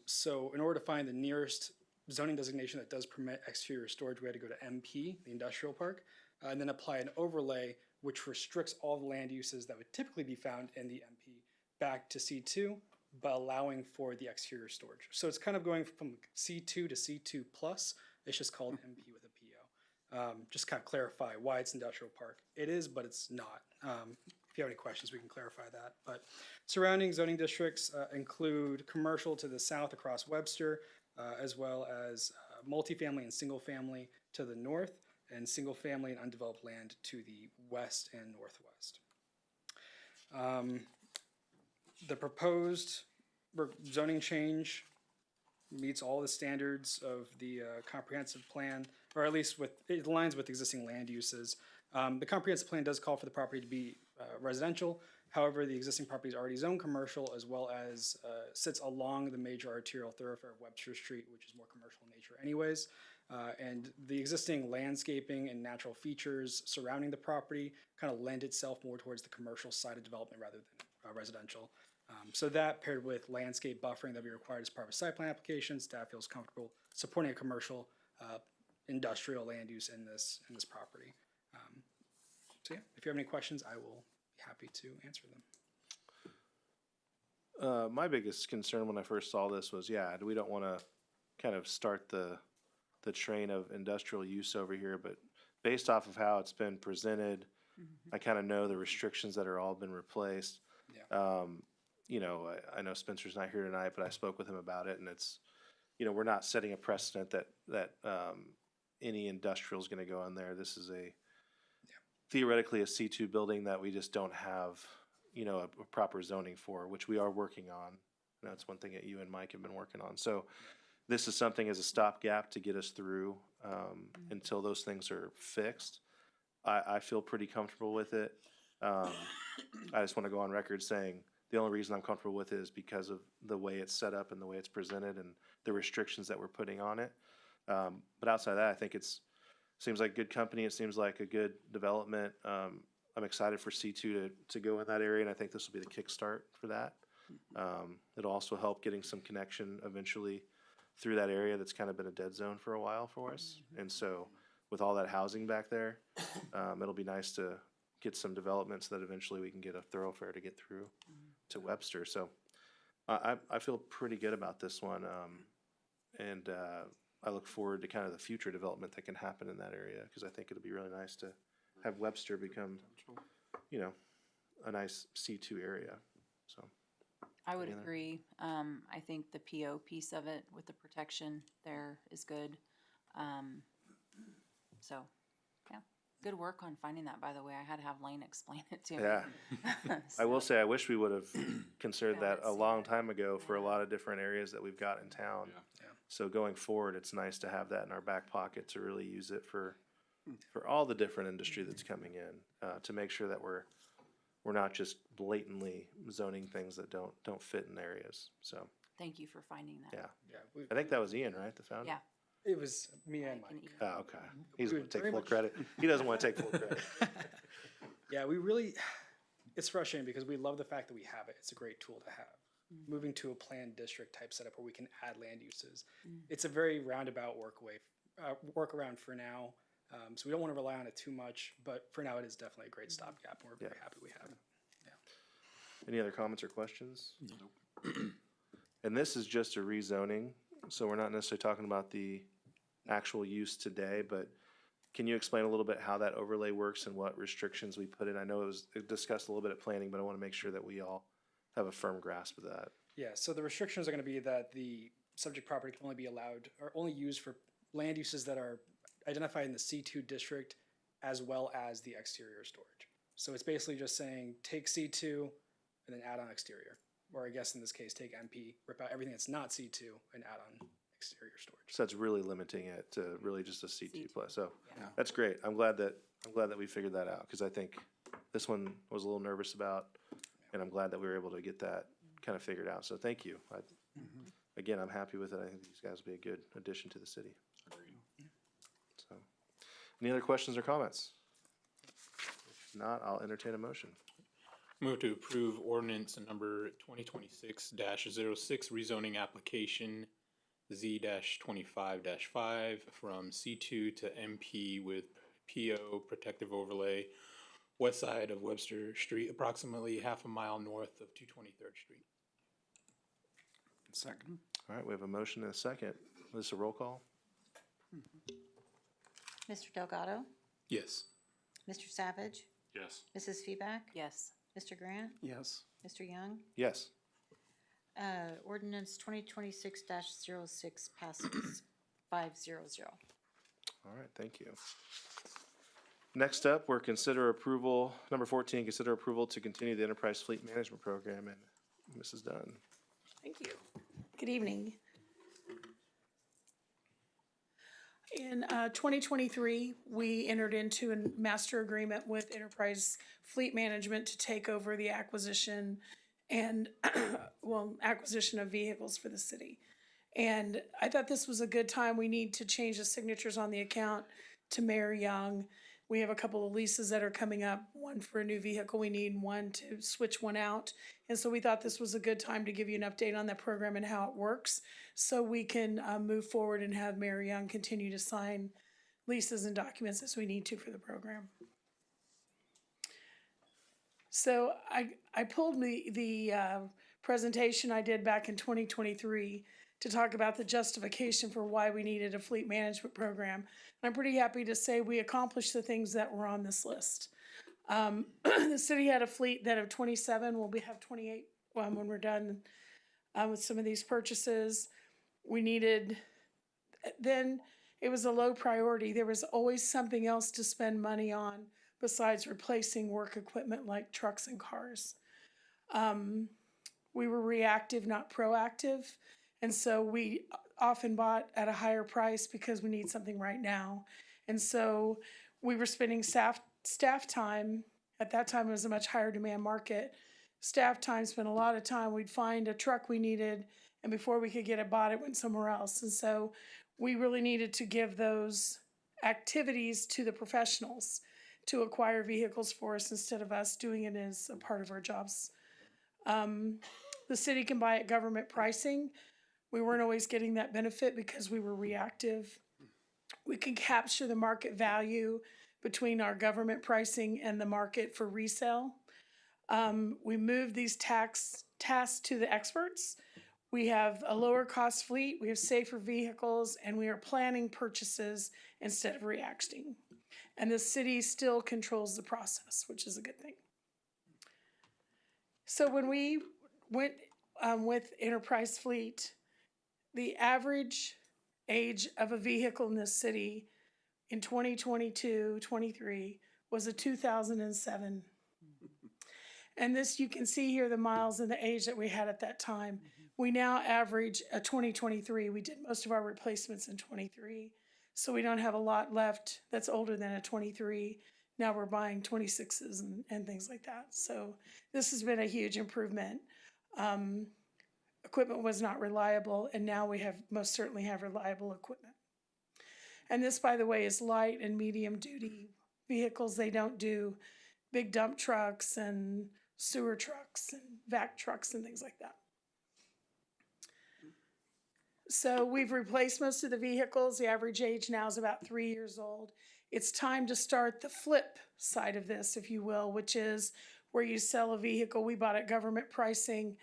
So in order to find the nearest zoning designation that does permit exterior storage, we had to go to MP, the industrial park, and then apply an overlay which restricts all the land uses that would typically be found in the MP back to C2, but allowing for the exterior storage. So it's kind of going from C2 to C2 plus. It's just called MP with a PO. Just kind of clarify why it's industrial park. It is, but it's not. If you have any questions, we can clarify that. But surrounding zoning districts include commercial to the south across Webster, as well as multifamily and single family to the north, and single family and undeveloped land to the west and northwest. The proposed zoning change meets all the standards of the comprehensive plan, or at least it aligns with existing land uses. The comprehensive plan does call for the property to be residential. However, the existing property is already zoned commercial, as well as sits along the major arterial thoroughfare of Webster Street, which is more commercial in nature anyways. And the existing landscaping and natural features surrounding the property kind of lend itself more towards the commercial side of development rather than residential. So that paired with landscape buffering that we required as part of a site plan application, staff feels comfortable supporting a commercial industrial land use in this property. So yeah, if you have any questions, I will be happy to answer them. My biggest concern when I first saw this was, we don't want to kind of start the train of industrial use over here, but based off of how it's been presented, I kind of know the restrictions that are all been replaced. Yeah. I know Spencer's not here tonight, but I spoke with him about it, and it's, we're not setting a precedent that any industrial is going to go in there. This is theoretically a C2 building that we just don't have, a proper zoning for, which we are working on. And that's one thing that you and Mike have been working on. So this is something as a stopgap to get us through until those things are fixed. I feel pretty comfortable with it. I just want to go on record saying the only reason I'm comfortable with it is because of the way it's set up and the way it's presented and the restrictions that we're putting on it. But outside of that, I think seems like good company. It seems like a good development. I'm excited for C2 to go in that area, and I think this will be the kickstart for that. It'll also help getting some connection eventually through that area that's kind of been a dead zone for a while for us. And so with all that housing back there, it'll be nice to get some development so that eventually we can get a thoroughfare to get through to Webster. So I feel pretty good about this one. And I look forward to kind of the future development that can happen in that area, because I think it'll be really nice to have Webster become, a nice C2 area. So I would Any other- agree. I think the PO piece of it with the protection there is good. So, yeah, good work on finding that, by the way. I had to have Lane explain it to me. Yeah. I will say, I wish we would have considered Yeah, that a let's see long that. time ago for a lot of different areas that we've got in town. So going forward, it's nice to have that in our back pocket to really use it for all the different industry that's coming in, to make sure that we're not just blatantly zoning things that don't fit in areas. So, Thank you for finding that. yeah. Yeah, I think that was Ian, right, the founder? Yeah. it was me and Mike and Mike. Ian. Oh, okay. He doesn't want to take Very full much. credit. He doesn't want to take full credit. Yeah, we really, it's frustrating because we love the fact that we have it. It's a great tool to have. Moving to a planned district type setup where we can add land uses. It's a very roundabout workaround for now. So we don't want to rely on it too much, but for now it is definitely a great stopgap. We're very happy we have it. Any other comments or questions? And this is just a rezoning, so we're not necessarily talking about the actual use today, but can you explain a little bit how that overlay works and what restrictions we put in? I know it discussed a little bit at planning, but I want to make sure that we all have a firm grasp of that. Yeah, so the restrictions are going to be that the subject property can only be allowed or only used for land uses that are identified in the C2 district as well as the exterior storage. So it's basically just saying take C2 and then add on exterior. Or I guess in this case, take MP, rip out everything that's not C2 and add on exterior storage. So that's really limiting it to really just a C2 C2, plus. So yeah. that's great. I'm glad that we figured that out, because I think this one I was a little nervous about, and I'm glad that we were able to get that kind of figured out. So thank you. Again, I'm happy with it. I think these guys will be a good addition to the city. So, any other questions or comments? If not, I'll entertain a motion. Move to approve ordinance number 2026-06 rezoning application Z-25-5 from C2 to MP with PO protective overlay, west side of Webster Street, approximately half a mile north of 223rd Street. Second. All right, we have a motion and a second. Is this a roll call? Mr. Delgado, Yes. Mr. Savage, Yes. Mrs. Feback, Yes. Mr. Grant, Yes. Mr. Young. Yes. Ordinance 2026-06 passes 500. All right, thank you. Next up, we're number 14, consider approval to continue the Enterprise Fleet Management Program, and Mrs. Dunn. Thank you. Good evening. In 2023, we entered into a master agreement with Enterprise Fleet Management to take over the acquisition and, acquisition of vehicles for the city. And I thought this was a good time. We need to change the signatures on the account to Mayor Young. We have a couple of leases that are coming up, one for a new vehicle we need, one to switch one out. And so we thought this was a good time to give you an update on that program and how it works, so we can move forward and have Mayor Young continue to sign leases and documents as we need to for the program. So I pulled the presentation I did back in 2023 to talk about the justification for why we needed a fleet management program. And I'm pretty happy to say we accomplished the things that were on this list. The city had a fleet that of 27, we'll have 28 when we're done with some of these purchases. Then it was a low priority. There was always something else to spend money on besides replacing work equipment like trucks and cars. We were reactive, not proactive. And so we often bought at a higher price because we need something right now. And so we were spending staff time. At that time, it was a much higher demand market. Staff time spent a lot of time. We'd find a truck we needed, and before we could get it bought, it went somewhere else. And so we really needed to give those activities to the professionals to acquire vehicles for us instead of us doing it as a part of our jobs. The city can buy at government pricing. We weren't always getting that benefit because we were reactive. We can capture the market value between our government pricing and the market for resale. We moved these tasks to the experts. We have a lower cost fleet, we have safer vehicles, and we are planning purchases instead of reacting. And the city still controls the process, which is a good thing. So when we went with Enterprise Fleet, the average age of a vehicle in this city in 2022-23 was a 2007. And this, you can see here the miles and the age that we had at that time. We now average a 2023. We did most of our replacements in 23. So we don't have a lot left that's older than a 23. Now we're buying 26s and things like that. So this has been a huge improvement. Equipment was not reliable, and now we most certainly have reliable equipment. And this, by the way, is light and medium duty vehicles. They don't do big dump trucks and sewer trucks and vac trucks and things like that. So we've replaced most of the vehicles. The average age now is about 3 years old. It's time to start the flip side of this, if you will, which is where you sell a vehicle. We bought at government pricing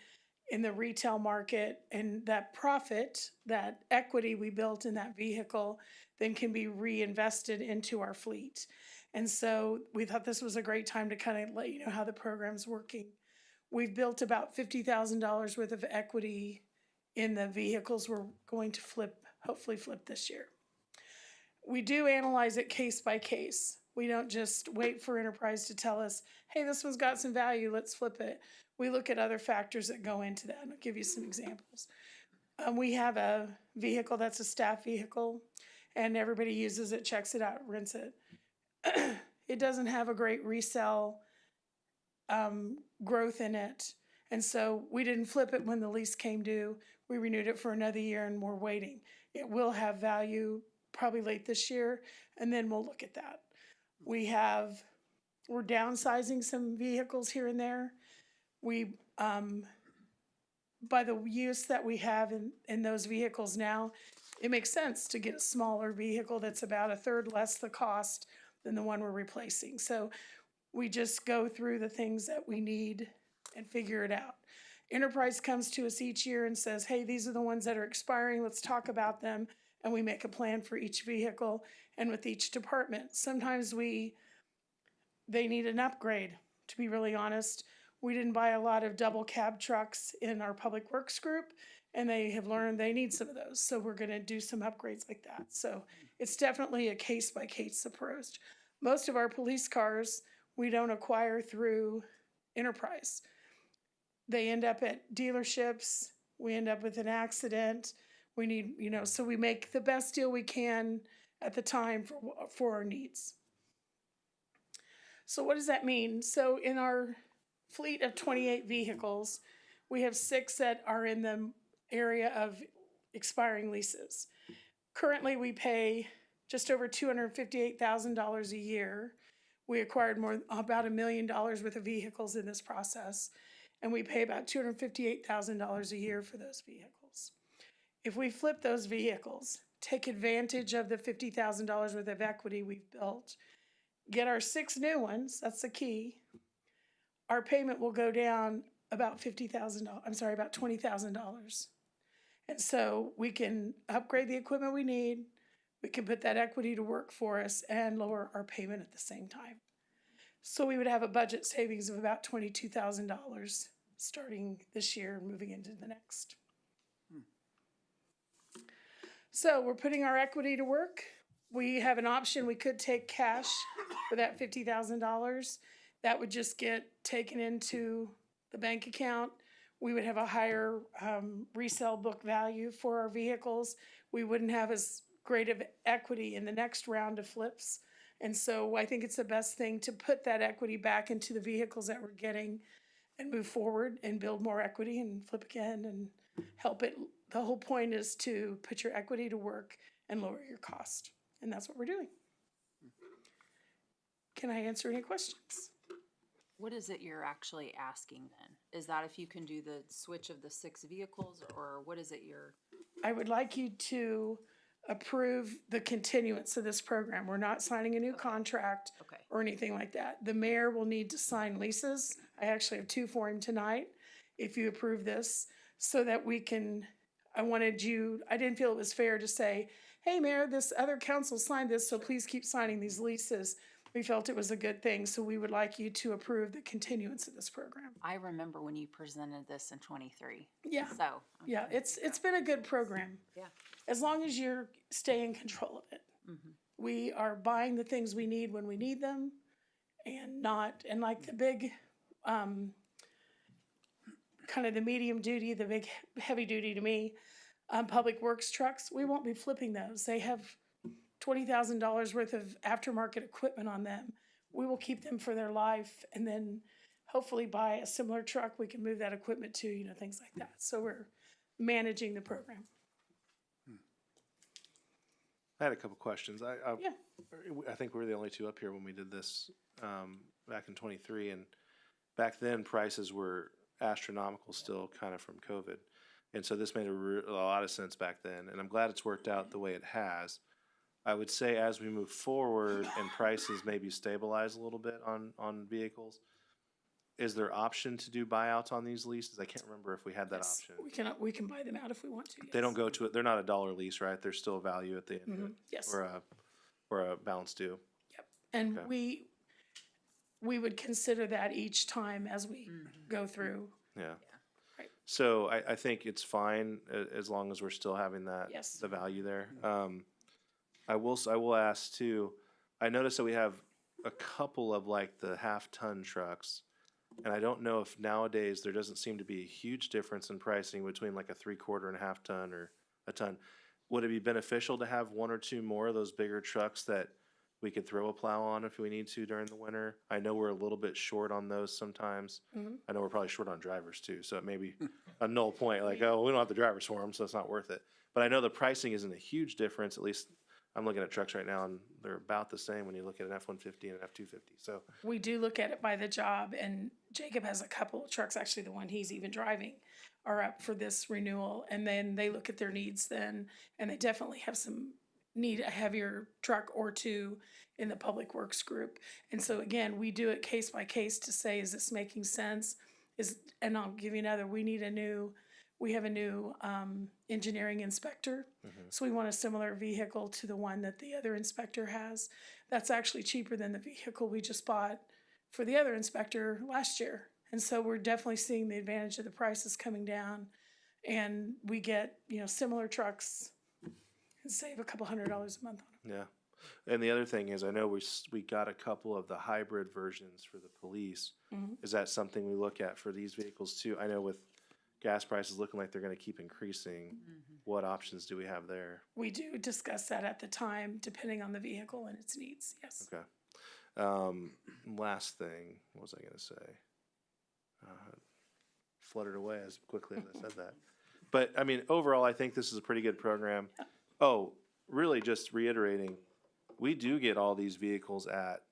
in the retail market, and that profit, that equity we built in that vehicle, then can be reinvested into our fleet. And so we thought this was a great time to kind of let you know how the program's working. We've built about $50,000 worth of equity in the vehicles we're going to hopefully flip this year. We do analyze it case by case. We don't just wait for Enterprise to tell us, hey, this one's got some value, let's flip it. We look at other factors that go into that, and I'll give you some examples. We have a vehicle that's a staff vehicle, and everybody uses it, checks it out, rents it. It doesn't have a great resale growth in it, and so we didn't flip it when the lease came due. We renewed it for another year, and we're waiting. It will have value probably late this year, and then we'll look at that. We're downsizing some vehicles here and there. We, by the use that we have in those vehicles now, it makes sense to get a smaller vehicle that's about a third less the cost than the one we're replacing. So we just go through the things that we need and figure it out. Enterprise comes to us each year and says, hey, these are the ones that are expiring, let's talk about them. And we make a plan for each vehicle and with each department. Sometimes they need an upgrade, to be really honest. We didn't buy a lot of double cab trucks in our public works group, and they have learned they need some of those. So we're gonna do some upgrades like that. So it's definitely a case by case approach. Most of our police cars, we don't acquire through Enterprise. They end up at dealerships. We end up with an accident. We need, so we make the best deal we can at the time for our needs. So what does that mean? So in our fleet of 28 vehicles, we have 6 that are in the area of expiring leases. Currently, we pay just over $258,000 a year. We acquired about $1 million worth of vehicles in this process, and we pay about $258,000 a year for those vehicles. If we flip those vehicles, take advantage of the $50,000 worth of equity we've built, get our 6 new ones, that's the key, our payment will go down about about $20,000. And so we can upgrade the equipment we need, we can put that equity to work for us and lower our payment at the same time. So we would have a budget savings of about $22,000 starting this year and moving into the next. So we're putting our equity to work. We have an option. We could take cash for that $50,000. That would just get taken into the bank account. We would have a higher resale book value for our vehicles. We wouldn't have as great of equity in the next round of flips. And so I think it's the best thing to put that equity back into the vehicles that we're getting and move forward and build more equity and flip again and help it. The whole point is to put your equity to work and lower your cost. And that's what we're doing. Can I answer any questions? What is it you're actually asking then? Is that if you can do the switch of the 6 vehicles, or what is it you're? I would like you to approve the continuance of this program. We're not signing a new contract or anything like that. The mayor will need to sign leases. I actually have 2 for him tonight, if you approve this, so that we can, I didn't feel it was fair to say, hey, Mayor, this other council signed this, so please keep signing these leases. we felt it was a good thing, so we would like you to approve the continuance of this program. I remember when you presented this in '23. Yeah. So. Yeah, it's been a good program. Yeah. As long as you're stay in control of it. We are buying the things we need when we need them and not, and like the big, kind of the medium duty, the big heavy duty to me, public works trucks, we won't be flipping those. They have $20,000 worth of aftermarket equipment on them. We will keep them for their life and then hopefully buy a similar truck we can move that equipment to, you know, things like that. So we're managing the program. I had a couple questions. Yeah. I think we were the only two up here when we did this back in '23, and back then prices were astronomical still, kind of from COVID, and so this made a lot of sense back then. And I'm glad it's worked out the way it has. I would say as we move forward and prices maybe stabilize a little bit on vehicles, is there option to do buyouts on these leases? I can't remember if we had that Yes, option. we can buy them out if we want to. They yes. don't go to it. They're not a dollar lease, right? There's still a value at the end, of it, Yes. or a balance due. And Okay. we would consider that each time as we go through. Yeah. Right. So I think it's fine as long as we're still having that Yes. the value there. I will ask too. I noticed that we have a couple of like the half-ton trucks. And I don't know if nowadays there doesn't seem to be a huge difference in pricing between like a 3/4 and a half ton or a ton. Would it be beneficial to have one or two more of those bigger trucks that we could throw a plow on if we need to during the winter? I know we're a little bit short on those sometimes. I know we're probably short on drivers too, so it may be a null point, like, oh, we don't have the drivers for them, so it's not worth it. But I know the pricing isn't a huge difference, at least I'm looking at trucks right now, and they're about the same when you look at an F-150 and an F-250, so. We do look at it by the job, and Jacob has a couple of trucks, actually the one he's even driving, are up for this renewal, and then they look at their needs then, and they definitely have some need a heavier truck or two in the public works group. And so again, we do it case by case to say, is this making sense? And I'll give you another, we have a new engineering inspector. So we want a similar vehicle to the one that the other inspector has. That's actually cheaper than the vehicle we just bought for the other inspector last year. And so we're definitely seeing the advantage of the prices coming down. And we get, you know, similar trucks and save a couple $100 a month on them. Yeah. And the other thing is, I know we got a couple of the hybrid versions for the police. Is that something we look at for these vehicles too? I know with gas prices looking like they're gonna keep increasing, what options do we have there? We do discuss that at the time, depending on the vehicle and its needs, yes. Okay. Last thing, what was I gonna say? Fluttered away as quickly as I said that. But, I mean, overall, I think this is a pretty good program. Oh, really just reiterating, we do get all these vehicles at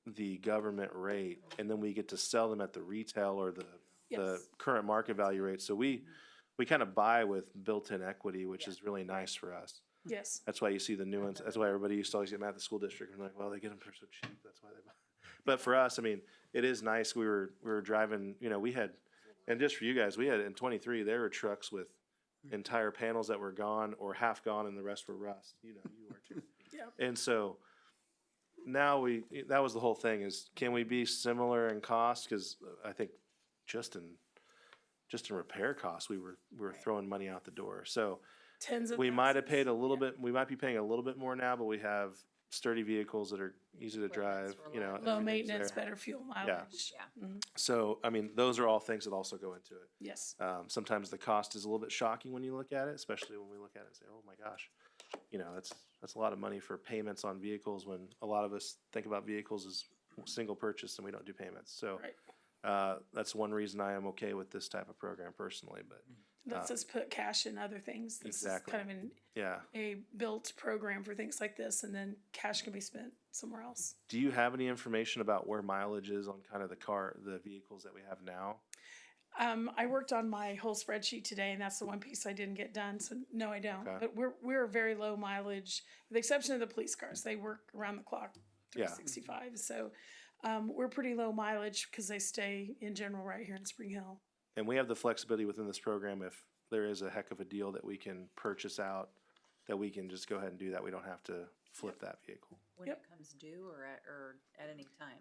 the government rate, and then we get to sell them at the retail or the Yes. current market value rate. So we kind of buy with built-in equity, which is really nice for us. Yes. That's why you see the new ones. That's why everybody used to always get mad at the school district and like, well, they get them for so cheap. That's why they buy. But for us, I mean, it is nice. We were driving, you know, we had, and just for you guys, we had in '23, there were trucks with entire panels that were gone or half gone and the rest were rust. You know, you were too. Yeah. And so now that was the whole thing is, can we be similar in cost? Cause I think just in repair costs, we were throwing money out the door. So Tens of we might have thousands. paid a little bit, we might be paying a little bit more now, but we have sturdy vehicles that are easy to drive, you know. Low everything's maintenance, there. better fuel mileage. Yeah. So, I mean, those are all things that also go into it. Yes. Sometimes the cost is a little bit shocking when you look at it, especially when we look at it and say, oh my gosh, you know, that's a lot of money for payments on vehicles when a lot of us think about vehicles as single purchase and we don't do payments. So that's one reason I am okay with this type of program personally, but. Lets us put cash in other things. This Exactly. is kind of a built program for things like this, and then cash can be spent somewhere else. Do you have any information about where mileage is on kind of the vehicles that we have now? I worked on my whole spreadsheet today, and that's the one piece I didn't get done, so no, I don't. Okay. But we're very low mileage, with the exception of the police cars. They work around the clock, Yeah. 365. So we're pretty low mileage because they stay in general right here in Spring Hill. And we have the flexibility within this program if there is a heck of a deal that we can purchase out that we can just go ahead and do that. We don't have to flip that vehicle. When it comes due or at any time?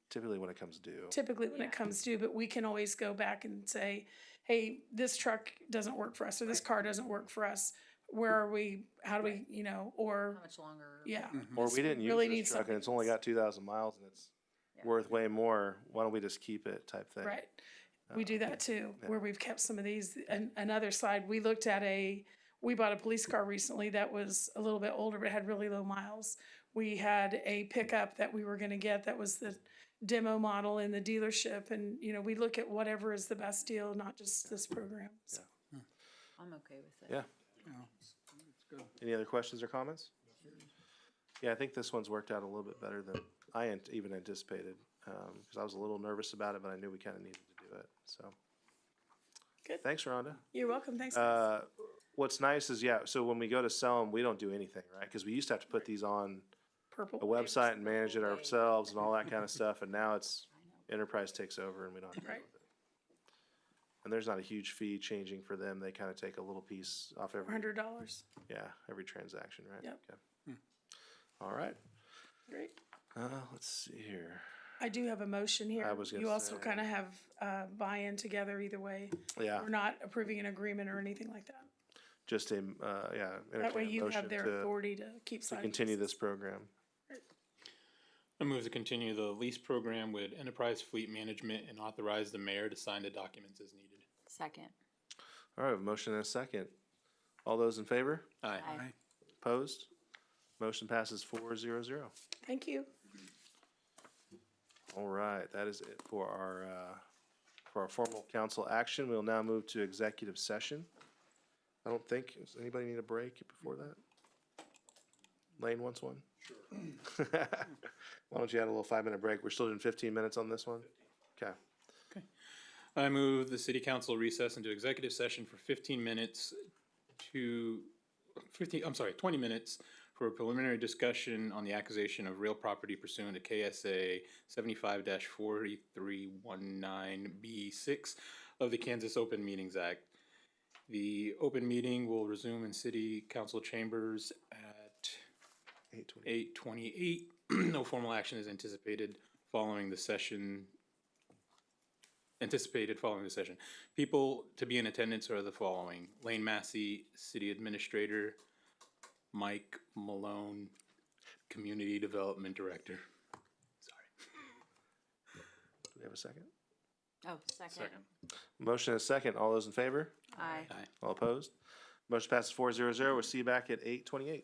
Typically when it comes due. Typically when it comes due, but we can always go back and say, hey, this truck doesn't work for us, or this car doesn't work for us. Where are we, how do we, you know, or, How much longer? yeah. Or this we didn't really use needs this truck and something it's only got 2,000 miles and it's worth way more. Why don't we just keep it type thing? Right. We do that too, where we've kept some of these. And another side, we looked at we bought a police car recently that was a little bit older, but had really low miles. We had a pickup that we were gonna get that was the demo model in the dealership. And, you know, we look at whatever is the best deal, not just this program. So. I'm okay with it. Yeah. Any other questions or comments? Yeah, I think this one's worked out a little bit better than I even anticipated, because I was a little nervous about it, but I knew we kind of needed to do it, so. Good. Thanks, Rhonda. You're welcome. Thanks. guys. What's nice is, yeah, so when we go to sell them, we don't do anything, right? Because we used to have to put these on Purple. a website and manage it ourselves and all that kind of stuff, and now it's Enterprise takes over and we don't have to deal Right. with it. And there's not a huge fee changing for them. They kind of take a little piece off every, $100. yeah, every transaction, right? Yep. Okay. All right. Great. Let's see here. I do have a motion here. I was gonna You also say- kind of have buy-in together either way. Yeah, We're not approving an agreement or anything like that. just a, yeah. That way entertain a you motion have their to- authority to keep To signing. continue leases. this program. I move to continue the lease program with Enterprise Fleet Management and authorize the mayor to sign the documents as needed. Second. All right, a motion and a second. All those in favor? Aye. Aye. Opposed? Motion passes 4-0-0. Thank you. All right, that is it for our formal council action. We'll now move to executive session. I don't think, does anybody need a break before that? Lane wants one? Sure. Why don't you add a little 5-minute break? We're still doing 15 minutes on this one? Okay. I move the city council recess into executive session for 15 minutes to, 20 minutes for a preliminary discussion on the acquisition of real property pursuant to KSA 75-4319B6 of the Kansas Open Meetings Act. The open meeting will resume in city council chambers at 8:28. No formal action is anticipated following the session. People to be in attendance are the following: Lane Massey, City Administrator; Mike Malone, Community Development Director. Sorry. Do we have a second? Oh, second. Motion and a second. All those in favor? Aye. Aye. All opposed? Motion passes 4-0-0. We'll see you back at 8:28.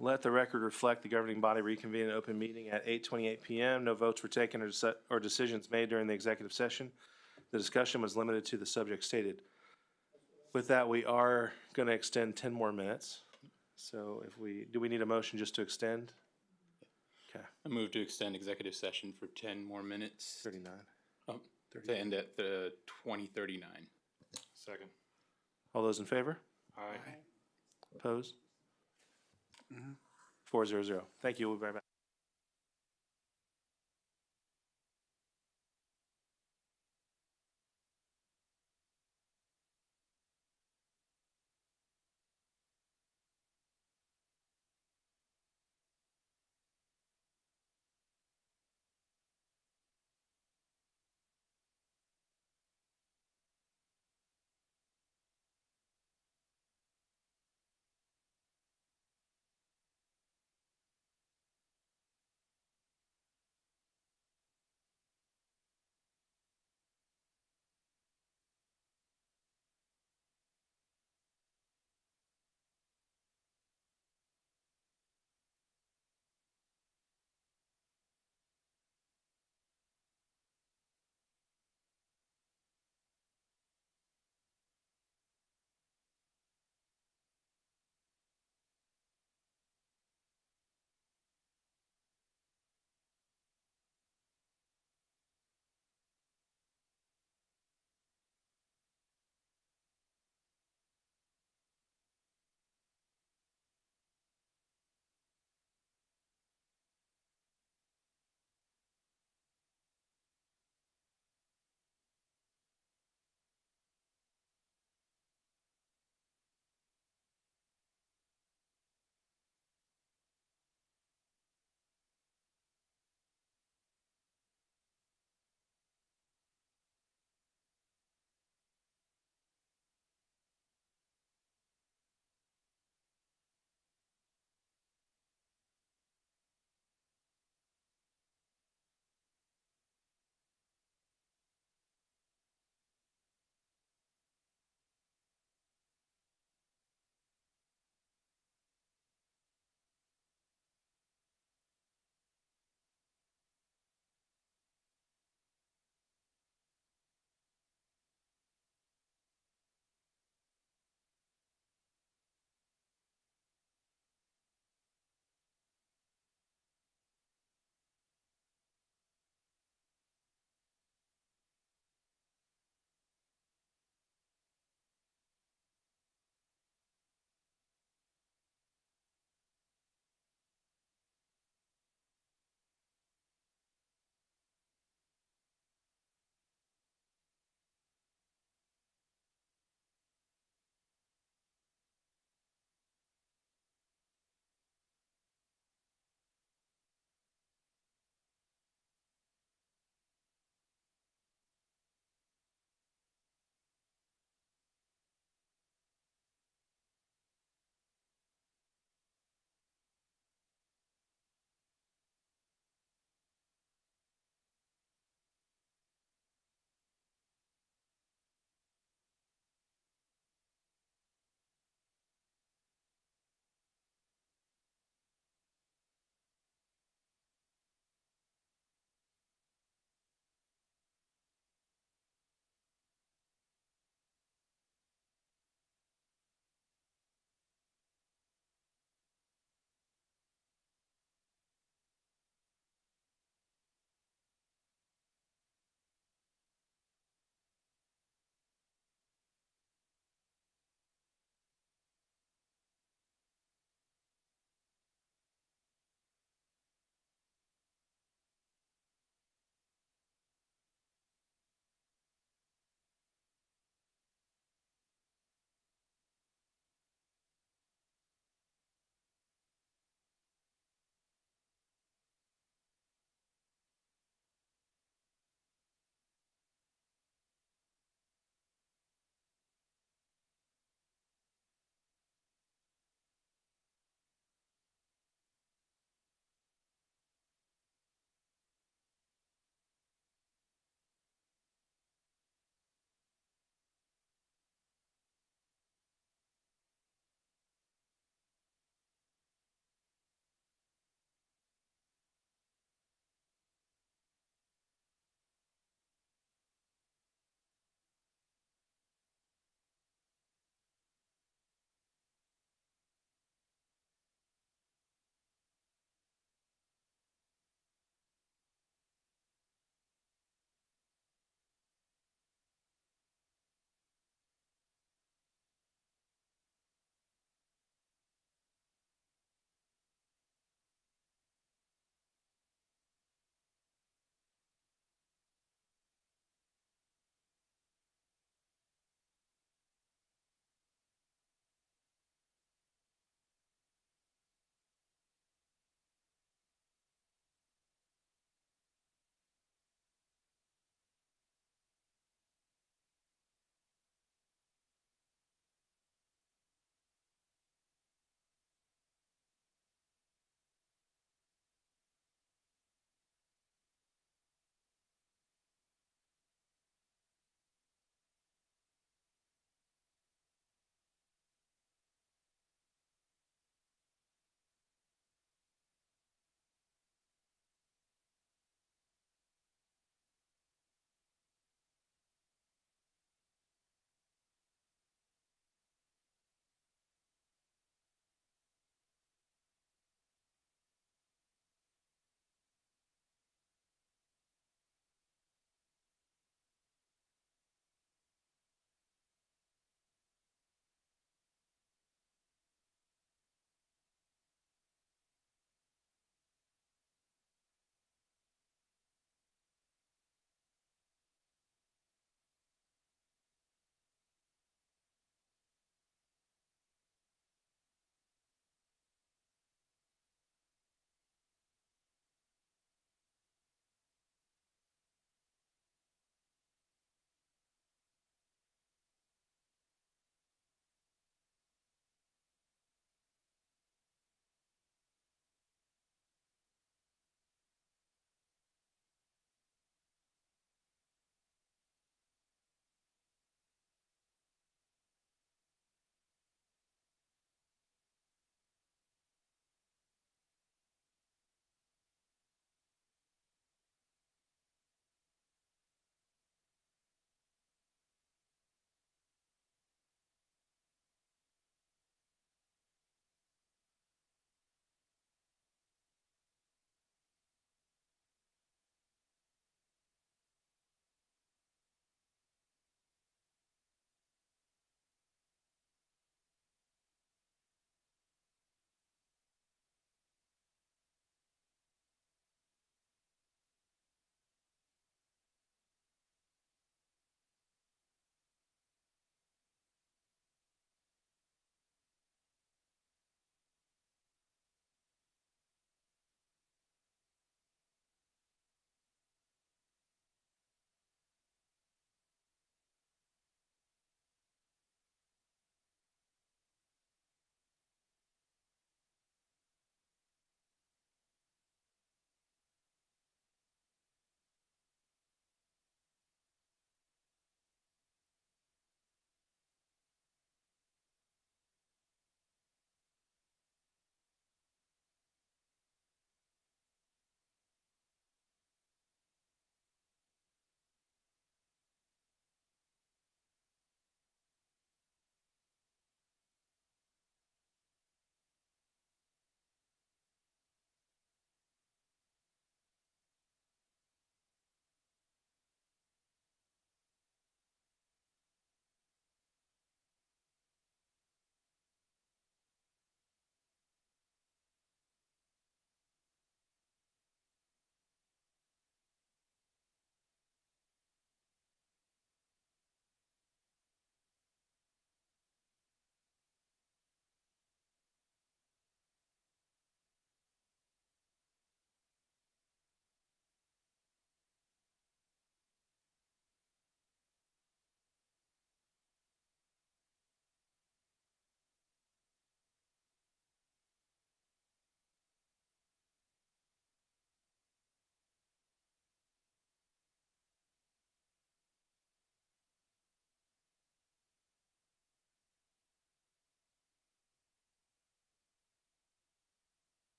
Let the record reflect the governing body reconvened in open meeting at 8:28 PM. No votes were taken or decisions made during the executive session. The discussion was limited to the subject stated. With that, we are going to extend 10 more minutes. So do we need a motion just to extend? Okay, I move to extend executive session for 10 more minutes. 39. Oh, to end at the 2039. Second. All those in favor? Aye. Opposed? 400. Thank you. We'll be right back.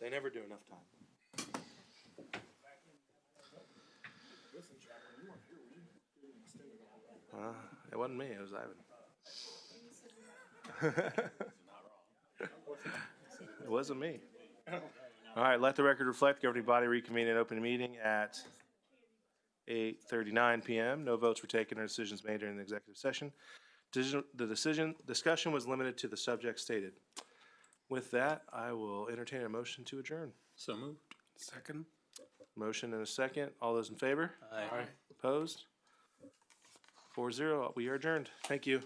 They never do enough time. It wasn't me, it was Ivan. It wasn't me. All right, let the record reflect, the governing body reconvened in open meeting at 8:39 PM. No votes were taken or decisions made during the executive session. Discussion was limited to the subject stated. With that, I will entertain a motion to adjourn. So moved. Second. Motion and a second. All those in favor? Aye. Opposed? 4-0. We are adjourned. Thank you.